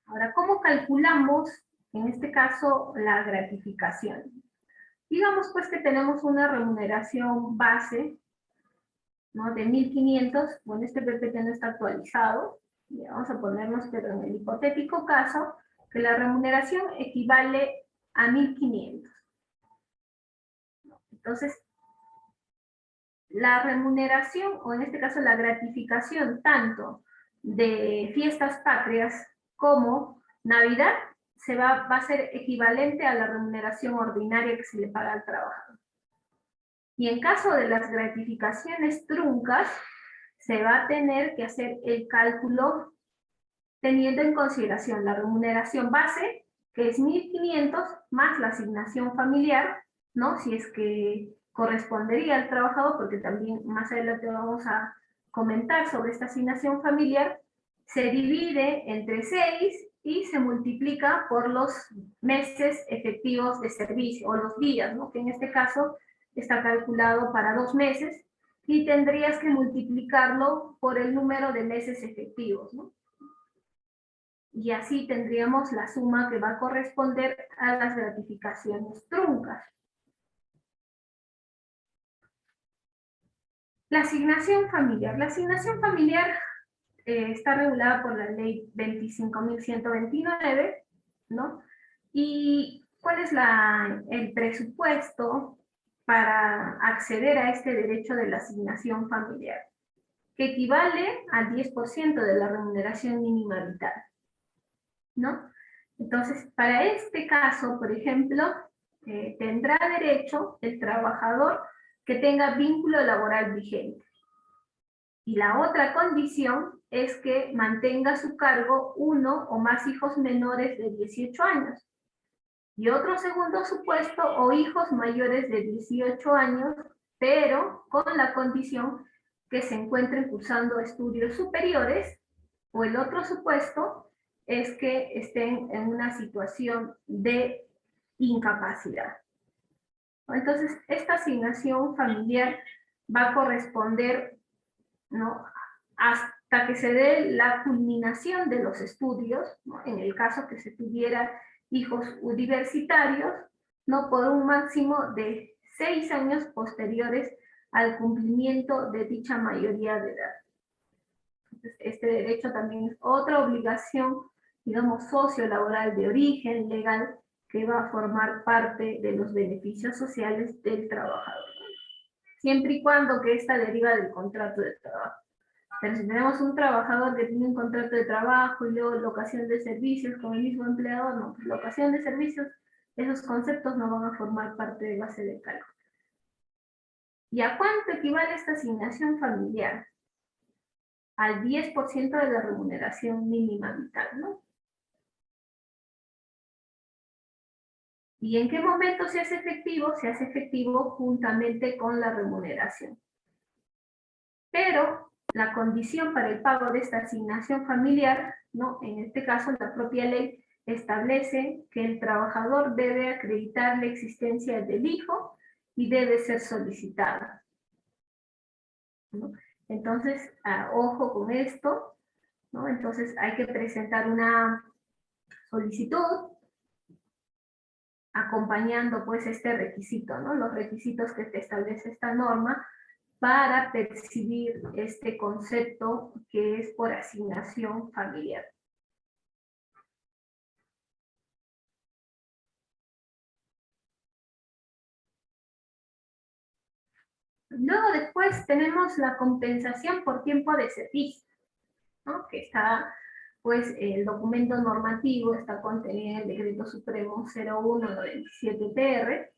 Ahora, ¿cómo calculamos, en este caso, la gratificación? Digamos pues que tenemos una remuneración base, ¿no?, de 1.500, bueno, este PPT no está actualizado, y vamos a ponernos, pero en el hipotético caso, que la remuneración equivale a 1.500. Entonces, la remuneración, o en este caso la gratificación, tanto de fiestas patrias como Navidad, va a ser equivalente a la remuneración ordinaria que se le paga al trabajador. Y en caso de las gratificaciones truncas, se va a tener que hacer el cálculo teniendo en consideración la remuneración base, que es 1.500, más la asignación familiar, ¿no? Si es que correspondería al trabajador, porque también más adelante vamos a comentar sobre esta asignación familiar, se divide entre 6 y se multiplica por los meses efectivos de servicio, o los días, ¿no? Que en este caso está calculado para 2 meses, y tendrías que multiplicarlo por el número de meses efectivos, ¿no? Y así tendríamos la suma que va a corresponder a las gratificaciones truncas. La asignación familiar. La asignación familiar está regulada por la ley 25.129, ¿no? ¿Y cuál es el presupuesto para acceder a este derecho de la asignación familiar? Que equivale al 10% de la remuneración mínima vital, ¿no? Entonces, para este caso, por ejemplo, tendrá derecho el trabajador que tenga vínculo laboral vigente. Y la otra condición es que mantenga a su cargo uno o más hijos menores de 18 años. Y otro segundo supuesto, o hijos mayores de 18 años, pero con la condición que se encuentren cursando estudios superiores, o el otro supuesto es que estén en una situación de incapacidad. Entonces, esta asignación familiar va a corresponder, ¿no?, hasta que se dé la culminación de los estudios, ¿no?, en el caso que se tuviera hijos universitarios, ¿no?, por un máximo de 6 años posteriores al cumplimiento de dicha mayoría de edad. Entonces, este derecho también es otra obligación, digamos, sociolaboral de origen legal, que va a formar parte de los beneficios sociales del trabajador, siempre y cuando que esta deriva del contrato de trabajo. Pero si tenemos un trabajador que tiene un contrato de trabajo y luego locación de servicios con el mismo empleador, no, pues locación de servicios, esos conceptos no van a formar parte de base de cálculo. ¿Y a cuánto equivale esta asignación familiar? Al 10% de la remuneración mínima vital, ¿no? ¿Y en qué momento se hace efectivo? Se hace efectivo juntamente con la remuneración. Pero la condición para el pago de esta asignación familiar, ¿no?, en este caso la propia ley establece que el trabajador debe acreditar la existencia del hijo y debe ser solicitado, ¿no? Entonces, ojo con esto, ¿no? Entonces hay que presentar una solicitud acompañando pues este requisito, ¿no?, los requisitos que te establece esta norma para percibir este concepto que es por asignación familiar. Luego después tenemos la compensación por tiempo de servicio, ¿no?, que está, pues, el documento normativo está contenido en el Decreto Supremo 0197-TR,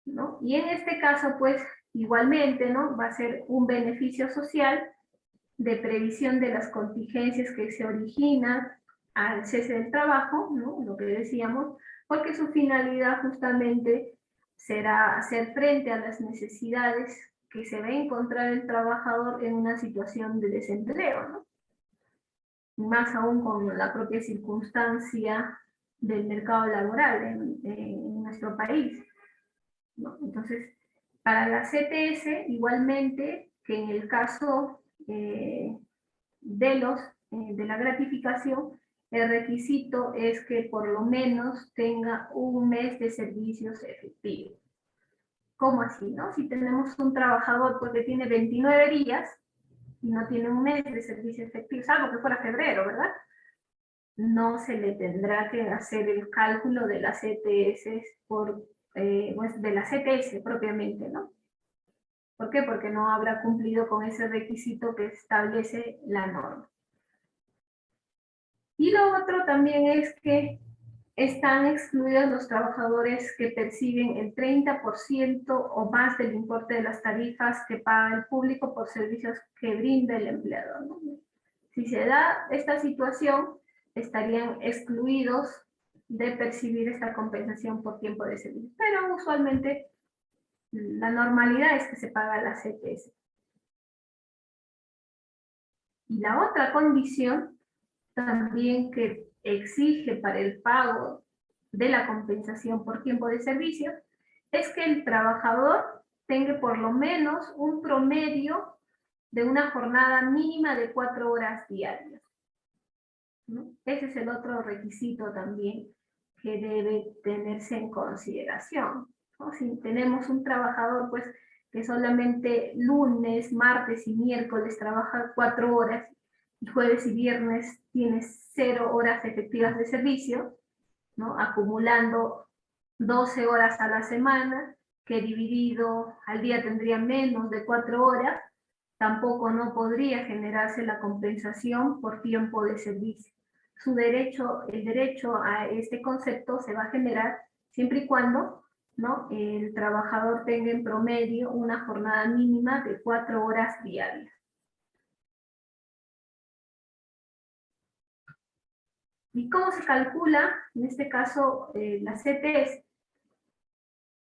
¿no? Y en este caso, pues, igualmente, ¿no?, va a ser un beneficio social de previsión de las contingencias que se originan al cese del trabajo, ¿no?, lo que decíamos, porque su finalidad justamente será hacer frente a las necesidades que se va a encontrar el trabajador en una situación de desempleo, ¿no? Más aún con la propia circunstancia del mercado laboral en nuestro país, ¿no? Entonces, para la CTS, igualmente, que en el caso de la gratificación, el requisito es que por lo menos tenga un mes de servicios efectivos. ¿Cómo así, no? Si tenemos un trabajador porque tiene 29 días y no tiene un mes de servicio efectivo, salvo que fuera febrero, ¿verdad?, no se le tendrá que hacer el cálculo de las CTS pues de la CTS propiamente, ¿no? ¿Por qué? Porque no habrá cumplido con ese requisito que establece la norma. Y lo otro también es que están excluidos los trabajadores que perciben el 30% o más del importe de las tarifas que paga el público por servicios que brinda el empleador, ¿no? Si se da esta situación, estarían excluidos de percibir esta compensación por tiempo de servicio. Pero usualmente la normalidad es que se paga la CTS. Y la otra condición también que exige para el pago de la compensación por tiempo de servicio es que el trabajador tenga por lo menos un promedio de una jornada mínima de 4 horas diarias, ¿no? Ese es el otro requisito también que debe tenerse en consideración, ¿no? Si tenemos un trabajador pues que solamente lunes, martes y miércoles trabaja 4 horas y jueves y viernes tiene 0 horas efectivas de servicio, ¿no? Acumulando 12 horas a la semana, que dividido al día tendría menos de 4 horas, tampoco no podría generarse la compensación por tiempo de servicio. El derecho a este concepto se va a generar siempre y cuando, ¿no?, el trabajador tenga en promedio una jornada mínima de 4 horas diarias. ¿Y cómo se calcula, en este caso, la CTS?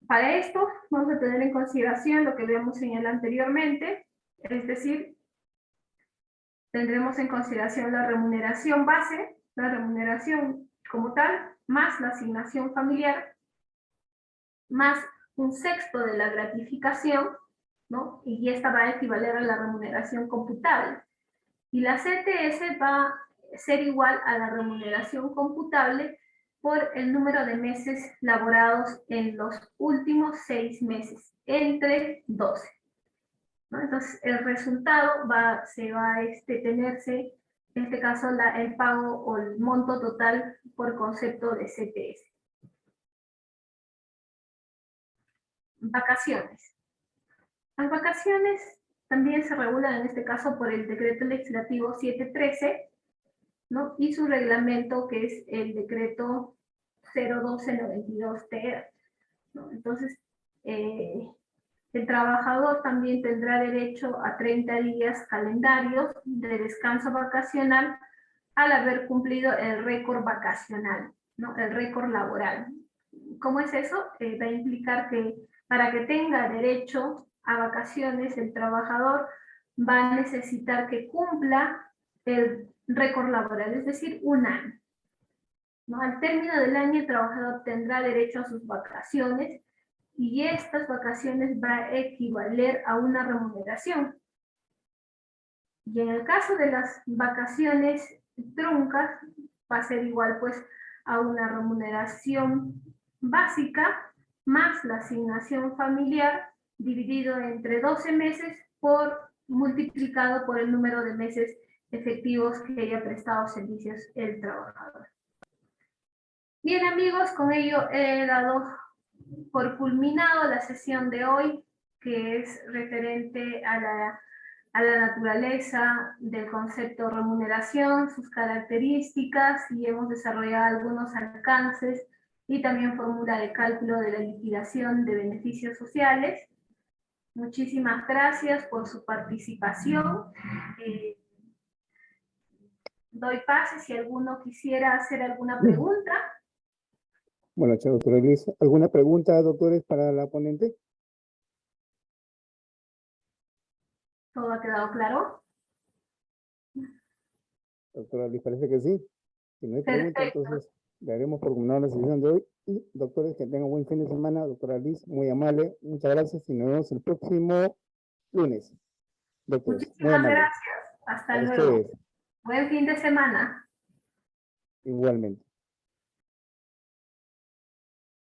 Para esto vamos a tener en consideración lo que habíamos señalado anteriormente, es decir, tendremos en consideración la remuneración base, la remuneración como tal, más la asignación familiar, más un sexto de la gratificación, ¿no? Y esta va a equivaler a la remuneración computable. Y la CTS va a ser igual a la remuneración computable por el número de meses laborados en los últimos 6 meses, entre 12. ¿No? Entonces, el resultado se va a tenerse, en este caso, el pago o el monto total por concepto de CTS. Vacaciones. Las vacaciones también se regulan, en este caso, por el Decreto Legislativo 713, ¿no? Y su reglamento, que es el Decreto 01292-TR, ¿no? Entonces, el trabajador también tendrá derecho a 30 días calendarios de descanso vacacional al haber cumplido el récord vacacional, ¿no? El récord laboral. ¿Cómo es eso? Va a implicar que para que tenga derecho a vacaciones, el trabajador va a necesitar que cumpla el récord laboral, es decir, un año, ¿no? Al término del año, el trabajador tendrá derecho a sus vacaciones y estas vacaciones va a equivaler a una remuneración. Y en el caso de las vacaciones truncas, va a ser igual pues a una remuneración básica más la asignación familiar dividido entre 12 meses multiplicado por el número de meses efectivos que haya prestado servicios el trabajador. Bien amigos, con ello he dado por culminado la sesión de hoy, que es referente a la naturaleza del concepto remuneración, sus características, y hemos desarrollado algunos alcances y también fórmula de cálculo de la liquidación de beneficios sociales. Muchísimas gracias por su participación. Doy pase si alguno quisiera hacer alguna pregunta. Bueno, doctora Liz, ¿alguna pregunta, doctores, para la ponente? ¿Todo ha quedado claro? Doctora Liz, parece que sí. Si no hay pregunta, Perfecto. entonces daremos por culminada la sesión de hoy. Y, doctores, que tengan buen fin de semana. Doctora Liz, muy amable. Muchas gracias y nos vemos el próximo lunes. Doctores, muy Muchísimas amable. gracias. Hasta A luego. ustedes, Buen fin de semana. igualmente.